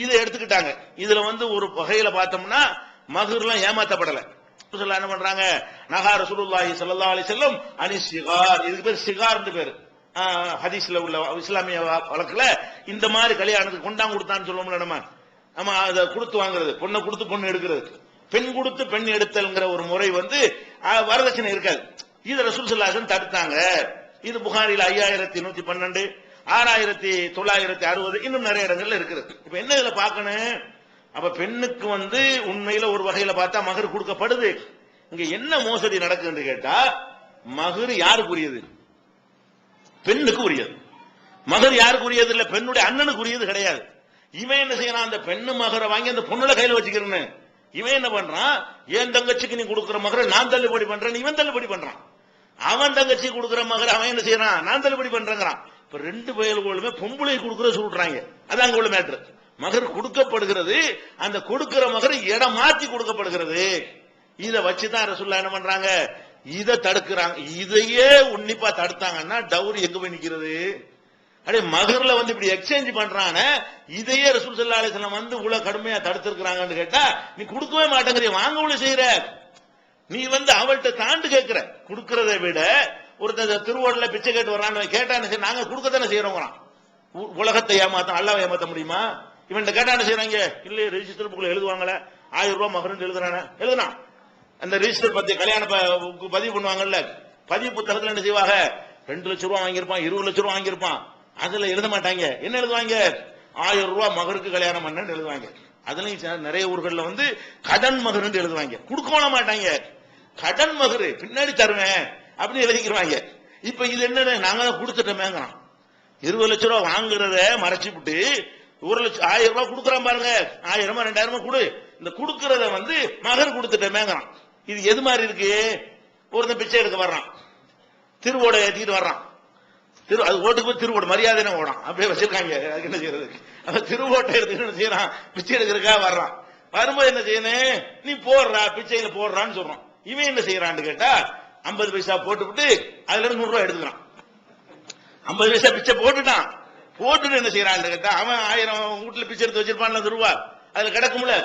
A: இதை எடுத்துக்கிட்டாங்க. இதுல ஒரு வகையில பார்த்தோம்னா மகர்லாம் ஏமாத்தப்படல. என்ன பண்றாங்க, நஹா ரசூலுல்லாஹி ஸல்லல்லாஹு அலைஹி வஸல்லம் அனி சிகார், இதுக்கு பேர் சிகார்னு பேரு. ஹதீஸ்ல உள்ள இஸ்லாமிய வழக்குல இந்த மாதிரி கல்யாணத்துக்கு கொண்டாங்க கொடுத்தான்னு சொல்லுவோம்ல, நம்ம அதை கொடுத்து வாங்குறது, பொண்ணை கொடுத்து பொண்ணு எடுக்கிறது, பெண் கொடுத்து பெண் எடுத்தல்ங்கிற ஒரு முறை வரதட்சணை இருக்காது. இது ரசூல் ஸல்லல்லாஹு அலைஹி வஸல்லம் தடுத்தாங்க. இது புகாரில 5112, 6960, இன்னும் நிறைய இடங்கள்ல இருக்குது. இப்ப என்ன இதுல பார்க்கணும், அப்ப பெண்ணுக்கு உண்மையில ஒரு வகையில பார்த்தா மகர் கொடுக்கப்படுது. இங்க என்ன மோசடி நடக்குதுன்னு கேட்டா, மகர் யாருக்குரியது, பெண்ணுக்கு உரியது. மகர் யாருக்கு உரியது இல்ல, பெண்ணுடைய அண்ணனுக்கு உரியது கிடையாது. இவன் என்ன செய்யறான், அந்த பெண்ணு மகரை வாங்கி அந்த பொண்ணுல கையில வச்சுக்கிறேன்னு இவன் என்ன பண்றான், என் தங்கச்சிக்கு நீ கொடுக்குற மகரை நான் தள்ளுபடி பண்றேன், இவன் தள்ளுபடி பண்றான். அவன் தங்கச்சி கொடுக்குற மகரை அவன் என்ன செய்யறான், நான் தள்ளுபடி பண்றேங்கிறான். இப்ப ரெண்டு பயல்களுமே பொம்பளை கொடுக்குற சொல்றாங்க. அது அங்க உள்ள மேட்ரு. மகர் கொடுக்கப்படுகிறது, அந்த கொடுக்கிற மகர் இடம் மாத்தி கொடுக்கப்படுகிறது. இதை வச்சுதான் ரசூலுல்லாஹ் என்ன பண்றாங்க, இதை தடுக்கிறாங்க. இதையே உன்னிப்பா தடுத்தாங்கன்னா டவுரி எங்க போய் நிக்கிறது? அடே மகர்ல இப்படி எக்ஸ்சேஞ்ச் பண்றான, இதையே ரசூல் ஸல்லல்லாஹு அலைஹி வஸல்லம் இவ்வளவு கடுமையா தடுத்திருக்கிறாங்கன்னு கேட்டா, நீ கொடுக்கவே மாட்டேங்கிற, வாங்க உள்ள செய்யற. நீ அவள்கிட்ட தாண்டு கேட்கிற. கொடுக்கறதை விட ஒருத்தர் திருவோடல பிச்சை கேட்டு வர்றான்னு கேட்டா, நாங்க கொடுக்கத்தானே செய்யறோம். உலகத்தை ஏமாத்த அல்லாஹ்வை ஏமாத்த முடியுமா? இவன் கேட்டா என்ன செய்யறாங்க, இல்ல ரெஜிஸ்டர் புக்ல எழுதுவாங்கல்ல, 1000 ரூபாய் மகர்ன்னு எழுதுனா அந்த ரெஜிஸ்டர் பத்தி கல்யாண பதிவு பண்ணுவாங்கல்ல, பதிவு புத்தகத்துல என்ன செய்வாங்க, 2 லட்சம் ரூபாய் வாங்கியிருப்பான், 20 லட்சம் ரூபாய் வாங்கியிருப்பான். அதுல எழுத மாட்டாங்க. என்ன எழுதுவாங்க, 1000 ரூபாய் மகருக்கு கல்யாணம் பண்ணு எழுதுவாங்க. அதுலயும் நிறைய ஊர்கள்ல கடன் மகர் எழுதுவாங்க, கொடுக்க மாட்டாங்க. கடன் மகரு பின்னாடி தருவேன் அப்படின்னு எழுதிக்கிறாங்க. இப்ப இது என்ன, நாங்க தான் கொடுத்துட்டோமேங்கிறான். 20 லட்சம் ரூபாய் வாங்குறத மறைச்சு விட்டு 1 லட்சம் 1000 ரூபாய் கொடுக்குறான் பாருங்க, 1000 2000 கொடு, இந்த கொடுக்கறத மகர் கொடுத்துட்டோமேங்கிறான். இது எது மாதிரி இருக்கு, ஒருத்தன் பிச்சை எடுக்க வர்றான், திருவோட ஏத்திட்டு வர்றான், அது ஓட்டுக்கு போய் திருவோட மரியாதை ஓடான், அப்படியே வச்சிருக்காங்க. அதுக்கு என்ன செய்யறது, அந்த திருவோட்டை எடுத்துக்கிட்டு என்ன செய்யறான், பிச்சை எடுக்கிறதுக்காக வர்றான். வரும்போது என்ன செய்யணும், நீ போடுறா பிச்சையில போடுறான்னு சொல்றான். இவன் என்ன செய்யறான்னு கேட்டா, 50 பைசா போட்டுவிட்டு அதுல இருந்து 100 ரூபாய் எடுத்துக்கிறான். 50 பைசா பிச்சை போட்டுட்டான். போட்டுட்டு என்ன செய்யறான்னு கேட்டா, அவன் 1000 வீட்டுல பிச்சை எடுத்து வச்சிருப்பான், 100 ரூபாய் அதுல கிடக்கும்ல,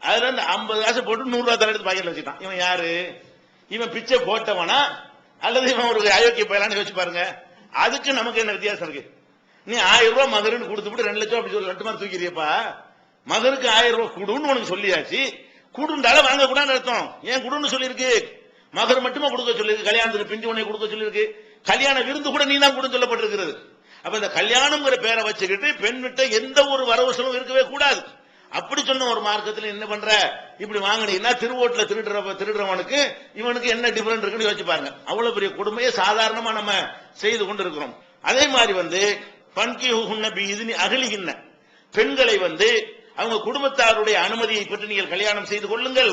A: அதுல இருந்து 50 காசு போட்டு 100 ரூபாய் தலை எடுத்து பாக்கெட்ல வச்சுட்டான். இவன் யாரு, இவன் பிச்சை போட்டவனா அல்லது இவன் ஒரு அயோக்கிய பயலான்னு யோசிச்சு பாருங்க. அதுக்கு நமக்கு என்ன வித்தியாசம் இருக்கு? நீ 1000 ரூபாய் மகருன்னு கொடுத்துட்டு 2 லட்சம் அப்படி சொல்லி லட்டு மாதிரி தூக்கிறியப்பா. மகருக்கு 1000 ரூபாய் கொடுன்னு உனக்கு சொல்லியாச்சு, குடுண்டால வாங்க கூடாதுன்னு அர்த்தம். ஏன் குடுன்னு சொல்லியிருக்கு, மகர் மட்டுமா கொடுக்க சொல்லியிருக்கு, கல்யாணத்துக்கு பிந்தி உன்னை கொடுக்க சொல்லியிருக்கு, கல்யாண விருந்து கூட நீ தான் கொடுன்னு சொல்லப்பட்டிருக்கிறது. அப்ப இந்த கல்யாணம்ங்கிற பேரை வச்சுக்கிட்டு பெண் விட்ட எந்த ஒரு வரவு செலவும் இருக்கவே கூடாது. அப்படி சொன்ன ஒரு மார்க்கத்தில் என்ன பண்ற, இப்படி வாங்கினீங்கன்னா திருவோட்டுல திருடுறவனுக்கு இவனுக்கு என்ன டிஃபரெண்ட் இருக்குன்னு யோசிச்சு பாருங்க. அவ்வளவு பெரிய கொடுமையை சாதாரணமா நம்ம செய்து கொண்டு இருக்கிறோம். அதே மாதிரி பன்கிஹுன்ன பிஇذن அஹ்லிஹின்ன, பெண்களை அவங்க குடும்பத்தாருடைய அனுமதியை பெற்று நீங்கள் கல்யாணம் செய்து கொள்ளுங்கள்.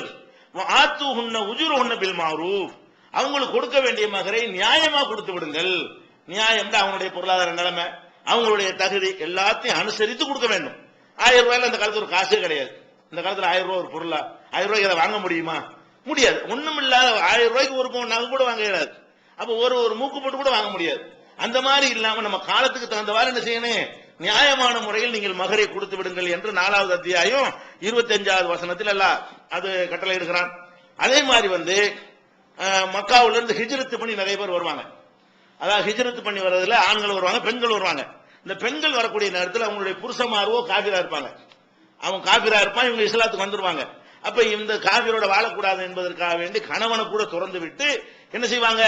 A: ஆத்துஹுன்ன உஜுருஹுன்ன பில் மாரூஃப், அவங்களுக்கு கொடுக்க வேண்டிய மகரை நியாயமா கொடுத்து விடுங்கள். நியாயம் அவங்களுடைய பொருளாதார நிலைமை, அவங்களுடைய தகுதி எல்லாத்தையும் அனுசரித்து கொடுக்க வேண்டும். 1000 ரூபாயில அந்த காலத்துல ஒரு காசே கிடையாது. இந்த காலத்துல 1000 ரூபாய் ஒரு பொருளா, 1000 ரூபாய்க்கு அதை வாங்க முடியுமா? முடியாது. ஒண்ணும் இல்லாத 1000 ரூபாய்க்கு ஒரு பவுன் நகை கூட வாங்க இயலாது. அப்ப ஒரு மூக்கு போட்டு கூட வாங்க முடியாது. அந்த மாதிரி இல்லாம நம்ம காலத்துக்கு தகுந்தவாறு என்ன செய்யணும், நியாயமான முறையில் நீங்கள் மகரை கொடுத்து விடுங்கள் என்று 4வது அத்தியாயம் 25வது வசனத்தில் எல்லாம் அது கட்டளை எடுக்கிறான். அதே மாதிரி மக்காவுல இருந்து ஹிஜ்ரத் பண்ணி நிறைய பேர் வருவாங்க. அதாவது ஹிஜ்ரத் பண்ணி வர்றதுல ஆண்கள் வருவாங்க, பெண்கள் வருவாங்க. இந்த பெண்கள் வரக்கூடிய நேரத்தில் அவங்களுடைய புருஷமாரோ காபிரா இருப்பாங்க. அவங்க காபிரா இருப்பான், இவங்க இஸ்லாத்துக்கு வந்துருவாங்க. அப்ப இந்த காபிரோட வாழக்கூடாது என்பதற்காக வேண்டி கணவனை கூட துறந்து விட்டு என்ன செய்வாங்க,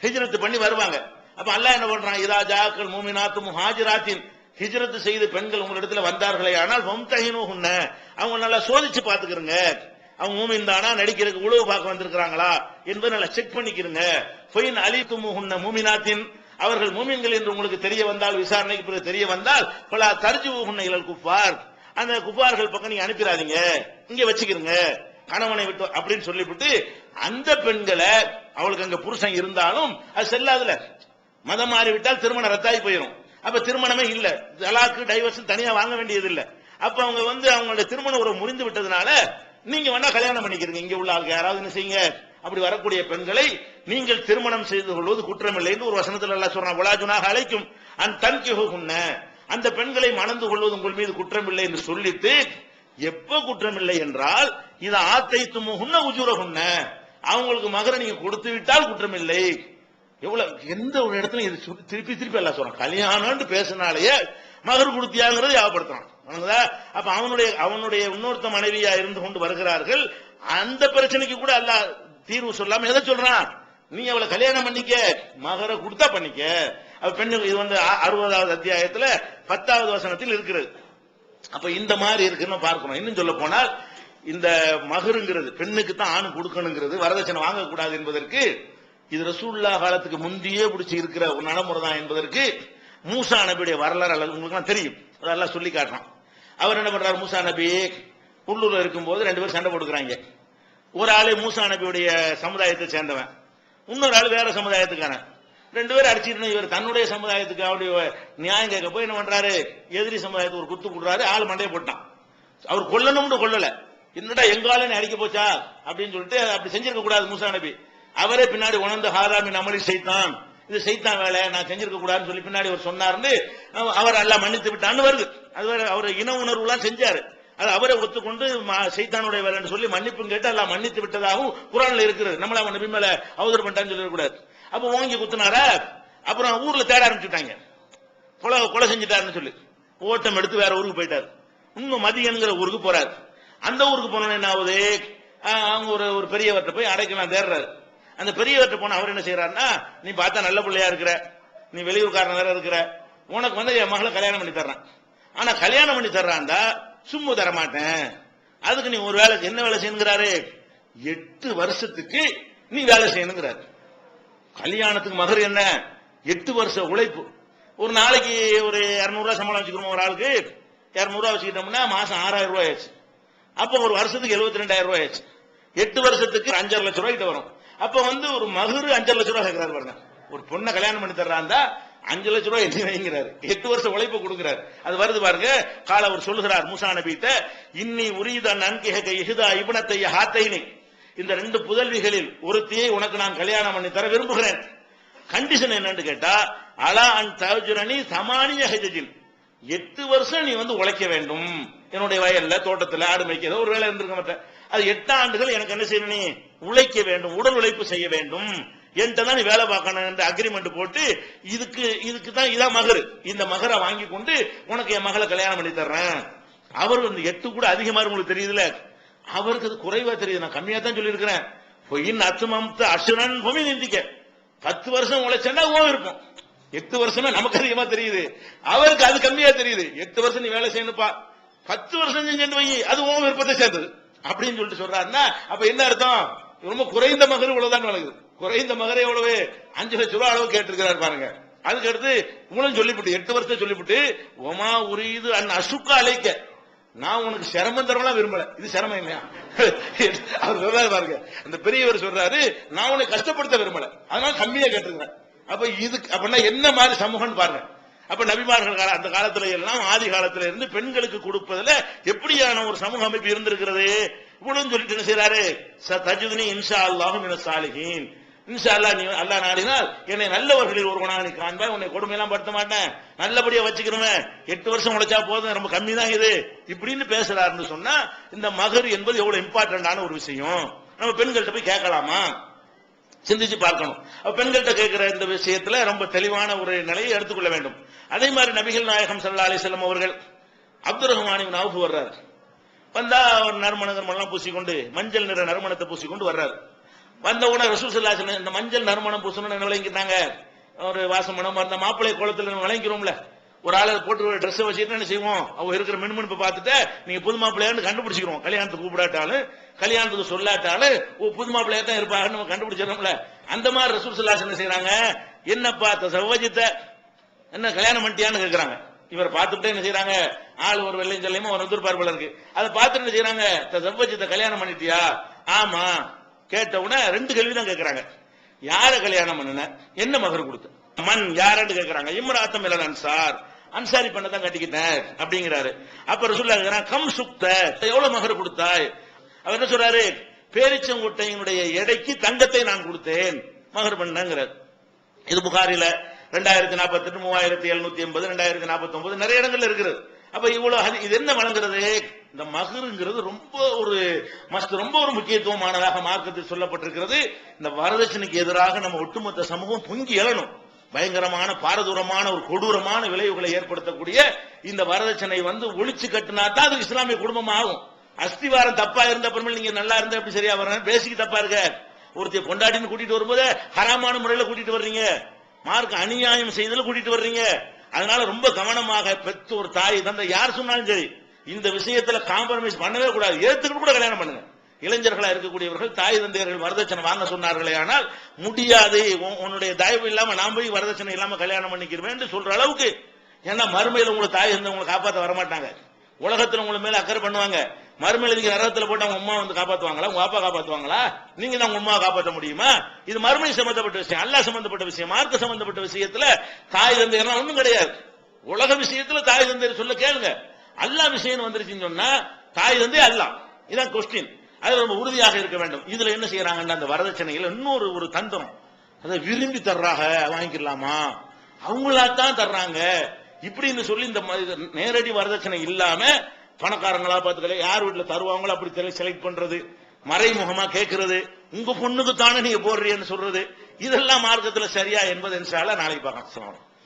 A: ஹிஜ்ரத் பண்ணி வருவாங்க. அப்ப அல்லாஹ் என்ன பண்றான், இதா ஜாக்கல் மூமினாத்து முஹாஜிராத்தின், ஹிஜ்ரத் செய்து பெண்கள் உங்களிடத்துல வந்தார்களே ஆனால் வம்தஹினுஹுன்ன, அவங்க நல்லா சோதிச்சு பாத்துக்கிறங்க, அவங்க மூமின் தானா, நடிக்கிறதுக்கு உளவு பார்க்க வந்திருக்காங்களா என்பதை நல்லா செக் பண்ணிக்கிறங்க. ஃபைன் அலிதுமுஹுன்ன மூமினாத்தின், அவர்கள் மூமின்கள் என்று உங்களுக்கு தெரிய வந்தால், விசாரணைக்கு பிறகு தெரிய வந்தால், பல தர்ஜுஹுன்ன இலல் குஃபார், அந்த குஃபார்கள் பக்கம் நீங்க அனுப்பிடாதீங்க, இங்க வச்சுக்கிறங்க கணவனை விட்டு அப்படின்னு சொல்லிவிட்டு, அந்த பெண்களை அவளுக்கு அங்க புருஷன் இருந்தாலும் அது செல்லாதுல, மதம் மாறிவிட்டால் திருமணம் ரத்தாகி போயிடும். அப்ப திருமணமே இல்ல, தலாக்கு டைவர்ஸ் தனியா வாங்க வேண்டியது இல்ல. அப்ப அவங்க அவங்களுடைய திருமண உறவு முறிந்து விட்டதுனால நீங்க வேணா கல்யாணம் பண்ணிக்கிறீங்க. இங்க உள்ள ஆளுக்கு யாராவது என்ன செய்யுங்க, அப்படி வரக்கூடிய பெண்களை நீங்கள் திருமணம் செய்து கொள்வது குற்றம் இல்லை என்று ஒரு வசனத்தில் எல்லாம் சொல்றான். வலாஜுனாக அழைக்கும் அன் தன்கிஹுன்ன, அந்த பெண்களை மணந்து கொள்வது உங்கள் மீது குற்றம் இல்லை என்று சொல்லிட்டு, எப்ப குற்றம் இல்லை என்றால் இது ஆத்தைத்துமுஹுன்ன உஜூரஹுன்ன, அவங்களுக்கு மகரை நீங்க கொடுத்து விட்டால் குற்றம் இல்லை. எவ்வளவு எந்த ஒரு இடத்துல இது திருப்பி திருப்பி எல்லாம் சொல்றான். கல்யாணம் பேசினாலேயே மகர் கொடுத்தியாங்கிறது ஞாபகப்படுத்துறான். அப்ப அவனுடைய இன்னொருத்த மனைவியா இருந்து கொண்டு வருகிறார்கள். அந்த பிரச்சனைக்கு கூட அல்லாஹ் தீர்வு சொல்லாம எதை சொல்றான், நீ அவளை கல்யாணம் பண்ணிக்க, மகரை கொடுத்தா பண்ணிக்க. பெண்ணுக்கு இது 60வது அத்தியாயத்துல 10வது வசனத்தில் இருக்கிறது. அப்ப இந்த மாதிரி இருக்குன்னு பார்க்கணும். இன்னும் சொல்ல போனால் இந்த மகருங்கிறது பெண்ணுக்கு தான் ஆணு கொடுக்கணுங்கிறது, வரதட்சணை வாங்கக்கூடாது என்பதற்கு இது ரசூலுல்லாஹ் காலத்துக்கு முந்தையே பிடிச்சி இருக்கிற ஒரு நடைமுறை தான் என்பதற்கு மூசா நபியுடைய வரலாறு உங்களுக்கு தெரியும். அதெல்லாம் சொல்லி காட்டுறான். அவர் என்ன பண்றாரு, மூசா நபி உள்ளூர்ல இருக்கும்போது 2 பேரும் சண்டை போட்டுக்கிறாங்க. ஒரு ஆளு மூசா நபியுடைய சமுதாயத்தை சேர்ந்தவன், இன்னொரு ஆளு வேற சமுதாயத்துக்கான. 2 பேரும் அடிச்சிட்டு இவர் தன்னுடைய சமுதாயத்துக்கு அவருடைய நியாயம் கேட்க போய் என்ன பண்றாரு, எதிரி சமுதாயத்துக்கு ஒரு குத்து கொடுறாரு, ஆளு மண்டையை போட்டான். அவர் கொல்லணும்னு கொல்லல, என்னடா எங்காலன்னு அடிக்க போச்சா அப்படின்னு சொல்லிட்டு அப்படி செஞ்சிருக்க கூடாது மூசா நபி. அவரே பின்னாடி உணர்ந்து ஹாராமின் அமளி செய்தான், இது செய்தான் வேலை, நான் செஞ்சிருக்க கூடாதுன்னு சொல்லி பின்னாடி அவர் சொன்னார்னு அவர் எல்லாம் மன்னித்து விட்டான்னு வருது. அது வேற, அவர் இன உணர்வுலாம் செஞ்சாரு, அது அவரை ஒத்துக்கொண்டு சைத்தானுடைய வேலைன்னு சொல்லி மன்னிப்பும் கேட்டு எல்லாம் மன்னித்து விட்டதாகவும் குர்ஆன்ல இருக்கிறது. நம்மள அவன் நபி மேல அவதூறு பண்ணிட்டான்னு சொல்லக்கூடாது. அப்ப ஓங்கி குத்துனாரா, அப்புறம் ஊர்ல தேட ஆரம்பிச்சுட்டாங்க, கொலை செஞ்சுட்டாருன்னு சொல்லி ஓட்டம் எடுத்து வேற ஊருக்கு போயிட்டாரு. இன்னும் மதியங்கிற ஊருக்கு போறாரு. அந்த ஊருக்கு போனோன்னு என்ன ஆகுது, அவங்க ஒரு பெரியவர்கிட்ட போய் அடைக்கலாம் தேடுறாரு. அந்த பெரியவர்கிட்ட போன அவர் என்ன செய்யறாருன்னா, நீ பார்த்தா நல்ல பிள்ளையா இருக்கிற, நீ வெளியூர்காரன் வேற இருக்கிற, உனக்கு என் மகளை கல்யாணம் பண்ணி தர்றான். ஆனா கல்யாணம் பண்ணி தர்றான்டா சும்மா தர மாட்டேன், அதுக்கு நீ ஒரு வேலை என்ன வேலை செய்யணுங்கிறாரு, 8 வருஷத்துக்கு நீ வேலை செய்யணுங்கிறாரு. கல்யாணத்துக்கு மகர் என்ன, 8 வருஷ உழைப்பு. ஒரு நாளைக்கு ஒரு 200 ரூபாய் சம்பளம் வச்சுக்கிறோம், ஒரு ஆளுக்கு 200 ரூபாய் வச்சுக்கிட்டோம்னா மாசம் 6000 ரூபாய் ஆச்சு. அப்ப ஒரு வருஷத்துக்கு 72,000 ரூபாய் ஆச்சு. 8 வருஷத்துக்கு 5.5 லட்சம் ரூபாய் கிட்ட வரும். அப்ப ஒரு மகரு 5 லட்சம் ரூபாய் கேட்கிறாரு பாருங்க. ஒரு பொண்ணை கல்யாணம் பண்ணி தர்றாந்தா 5 லட்சம் ரூபாய் எண்ணி வைங்கிறாரு, 8 வருஷம் உழைப்பு கொடுக்கிறாரு. அது வருது பாருங்க. கால அவர் சொல்லுகிறார் மூசா நபிட்ட, இன்னி உரீத நன்கிஹக இஹ்தா இப்னத்தை ஹாத்தைனி, இந்த 2 புதல்விகளில் ஒருத்தியை உனக்கு நான் கல்யாணம் பண்ணி தர விரும்புகிறேன். கண்டிஷன் என்னன்னு கேட்டா, அலா அன் தஜுரனி சமானிய ஹஜஜின், 8 வருஷம் நீ உழைக்க வேண்டும், என்னுடைய வயல்ல தோட்டத்துல ஆடு மேய்க்க ஒரு வேலை இருந்திருக்க மாட்டேன், அது 8 ஆண்டுகள் எனக்கு என்ன செய்யணும், நீ உழைக்க வேண்டும், உடல் உழைப்பு செய்ய வேண்டும், என்கிட்ட தான் நீ வேலை பார்க்கணும் என்று அக்ரிமெண்ட் போட்டு இதுக்கு தான் இதான் மகர், இந்த மகரை வாங்கி கொண்டு உனக்கு என் மகளை கல்யாணம் பண்ணி தர்றேன். அவர் 8 கூட அதிகமா உங்களுக்கு தெரியுதுல, அவருக்கு அது குறைவா தெரியுது, நான் கம்மியா தான் சொல்லி இருக்கிறேன். அசுரன் பூமி நிந்திக்க 10 வருஷம் உழைச்சா இருக்கும், 8 வருஷம் நமக்கு அதிகமா தெரியுது, அவருக்கு அது கம்மியா தெரியுது. 8 வருஷம் நீ வேலை செய்யணுப்பா, 10 வருஷம் செஞ்சு வை, அது உன் விருப்பத்தை சேர்ந்தது அப்படின்னு சொல்லிட்டு சொல்றாருன்னா, அப்ப என்ன அர்த்தம், ரொம்ப குறைந்த மகர் இவ்வளவுதான் வழங்குது. குறைந்த மகரை எவ்வளவு, 5 லட்சம் ரூபாய் அளவு கேட்டிருக்கிறார் பாருங்க. அதுக்கு அடுத்து இவ்வளவு சொல்லிவிட்டு 8 வருஷம் சொல்லிவிட்டு, ஒமா உரியுது அன் அசுக்கா அழைக்க, நான் உனக்கு சிரமம் தரலாம் விரும்பல, இது சிரமம் இல்லையா அவர் சொல்றாரு பாருங்க. அந்த பெரியவர் சொல்றாரு, நான் உனக்கு கஷ்டப்படுத்த விரும்பல, அதனால கம்மியா கேட்டிருக்கிறேன். அப்ப இதுக்கு அப்படின்னா என்ன மாதிரி சமூகம் பாருங்க. அப்ப நபிமார்கள் அந்த காலத்துல எல்லாம் ஆதி காலத்துல இருந்து பெண்களுக்கு கொடுப்பதுல எப்படியான ஒரு சமூக அமைப்பு இருந்திருக்கிறது. இவ்வளவு சொல்லிட்டு என்ன செய்யறாரு, தஜுதுனி இன்ஷா அல்லாஹு மினஸ் சாலிஹீன், இன்ஷா அல்லாஹ் நீ அல்லாஹ் நாடினால் என்னை நல்லவர்களில் ஒருவனாக நீ காண்பாய், உன்னை கொடுமையெல்லாம் படுத்த மாட்டேன், நல்லபடியா வச்சுக்கிறேன், 8 வருஷம் உழைச்சா போதும், ரொம்ப கம்மி தான் இது இப்படின்னு பேசுறாருன்னு சொன்னா, இந்த மகர் என்பது எவ்வளவு இம்பார்ட்டன்டான ஒரு விஷயம். நம்ம பெண்கள்கிட்ட போய் கேட்கலாமா, சிந்திச்சு பார்க்கணும். பெண்கள்கிட்ட கேட்கிற இந்த விஷயத்துல ரொம்ப தெளிவான ஒரு நிலையை எடுத்துக்கொள்ள வேண்டும். அதே மாதிரி நபிகள் நாயகம் ஸல்லல்லாஹு அலைஹி வஸல்லம் அவர்கள் அப்துர் ரஹ்மான் இப்னு அவுஃப் வர்றாரு, வந்தா ஒரு நறுமணம் எல்லாம் பூசிக்கொண்டு மஞ்சள் நிற நறுமணத்தை பூசிக்கொண்டு வர்றாரு. வந்த உடனே ரசூல் ஸல்லல்லாஹு அலைஹி வஸல்லம் இந்த மஞ்சள் நறுமணம் பூசணும்னு என்ன விளங்கிட்டாங்க? ஒரு வாசமனம் அந்த மாப்பிள்ளை கோலத்தில் விளங்கிறோம்ல. ஒரு ஆளை போட்டு ஒரு ட்ரெஸ் வச்சுட்டு என்ன செய்வோம், அவங்க இருக்கிற மின்மின்பை பார்த்துட்டு நீங்க புது மாப்பிள்ளையான்னு கண்டுபிடிச்சிக்கிறோம். கல்யாணத்துக்கு கூப்பிடாட்டாலும் கல்யாணத்துக்கு சொல்லாட்டாலும் புது மாப்பிள்ளையா தான் இருப்பாங்கன்னு நம்ம கண்டுபிடிச்சிடறோம்ல. அந்த மாதிரி ரசூல் ஸல்லல்லாஹு அலைஹி வஸல்லம் என்ன செய்யறாங்க, என்னப்பா தஸவ்வஜ்த, என்ன கல்யாணம் பண்ணிட்டியான்னு கேட்கறாங்க. இவர் பார்த்துட்டே என்ன செய்யறாங்க, ஆள் ஒரு வெள்ளையும் சொல்லியுமா ஒரு எதிர்பார்ப்புல இருக்கு. அதை பார்த்துட்டு என்ன செய்யறாங்க, தஸவ்வஜ்த கல்யாணம் பண்ணிட்டியா? ஆமா. கேட்ட உடனே ரெண்டு கேள்வி தான் கேட்கறாங்க. யார கல்யாணம் பண்ணுன, என்ன மகர் கொடுத்த, மண் யாருன்னு கேட்கறாங்க. இம்ராத்தம் மினல் அன்சார், அன்சாரி பண்ண தான் கட்டிக்கிட்டேன் அப்படிங்கிறாரு. அப்ப ரசூலுல்லாஹ் கேக்குறாங்க, கம் சுக்த, எவ்வளவு மகர் கொடுத்தாய்? அவர் என்ன சொல்றாரு, பேரிச்சங்குட்டையினுடைய எடைக்கு தங்கத்தை நான் கொடுத்தேன் மகர் பண்ணங்கிறார். இது புகாரில 2048, 3780, 2049 நிறைய இடங்கள்ல இருக்கிறது. அப்ப இவ்வளவு இது என்ன வழங்குறது, இந்த மகருங்கிறது ரொம்ப ஒரு முக்கியத்துவமானதாக மார்க்கத்தில் சொல்லப்பட்டிருக்கிறது. இந்த வரதட்சணைக்கு எதிராக நம்ம ஒட்டுமொத்த சமூகம் பொங்கி எழணும். பயங்கரமான பாரதூரமான ஒரு கொடூரமான விளைவுகளை ஏற்படுத்தக்கூடிய இந்த வரதட்சணை ஒழிச்சு கட்டினா தான் அது இஸ்லாமிய குடும்பம் ஆகும். அஸ்திவாரம் தப்பா இருந்த அப்புறமே நீங்க நல்லா இருந்தா எப்படி சரியா வரணும், பேசிக்கு தப்பா இருக்க. ஒருத்தைய கொண்டாடின்னு கூட்டிட்டு வரும்போது ஹராமான முறையில கூட்டிட்டு வர்றீங்க, மார்க்க அநியாயம் செய்தல கூட்டிட்டு வர்றீங்க. அதனால ரொம்ப கவனமாக பெற்ற ஒரு தாய் தந்தை யார் சொன்னாலும் சரி இந்த விஷயத்துல காம்ப்ரமைஸ் பண்ணவே கூடாது. ஏத்துக்கிட்டு கூட கல்யாணம் பண்ணுங்க. இளைஞர்களா இருக்கக்கூடியவர்கள் தாய் தந்தையர்கள் வரதட்சணை வாங்க சொன்னார்களே ஆனால் முடியாது, உன்னுடைய தயவு இல்லாம நான் போய் வரதட்சணை இல்லாம கல்யாணம் பண்ணிக்கிறேன் சொல்ற அளவுக்கு. ஏன்னா மறுமையில உங்களுக்கு தாய் தந்தை உங்களை காப்பாற்ற வரமாட்டாங்க. உலகத்துல உங்களுக்கு மேல அக்கறை பண்ணுவாங்க. மறுமையில நீங்க நரகத்துல போட்டு அவங்க அம்மா காப்பாத்துவாங்களா, உங்க அப்பா காப்பாத்துவாங்களா? நீங்க தான் உங்க அம்மா காப்பாற்ற முடியுமா? இது மறுமை சம்பந்தப்பட்ட விஷயம், அல்லாஹ் சம்பந்தப்பட்ட விஷயம், மார்க்க சம்பந்தப்பட்ட விஷயத்துல தாய் தந்தையெல்லாம் ஒண்ணும் கிடையாது. உலக விஷயத்துல தாய் தந்தையர் சொல்ல கேளுங்க. அல்லாஹ் விஷயம் வந்துருச்சுன்னு சொன்னா தாய் தந்தை அல்லாஹ், இதான் கொஸ்டின். அது ரொம்ப உறுதியாக இருக்க வேண்டும். இதுல என்ன செய்யறாங்கன்னா அந்த வரதட்சணைகள் இன்னொரு ஒரு தந்திரம், அதை விரும்பி தர்றாங்க, வாங்கிக்கலாமா, அவங்களாத்தான் தர்றாங்க இப்படின்னு சொல்லி இந்த நேரடி வரதட்சணை இல்லாம பணக்காரங்களா பார்த்துக்கல யார் வீட்டுல தருவாங்களோ அப்படி செலக்ட் பண்றது, மறைமுகமா கேட்கறது, உங்க பொண்ணுக்கு தானே நீங்க போடுறீன்னு சொல்றது, இதெல்லாம் மார்க்கத்துல சரியா என்பது இன்ஷா அல்லாஹ் நாளைக்கு பார்க்கலாம்.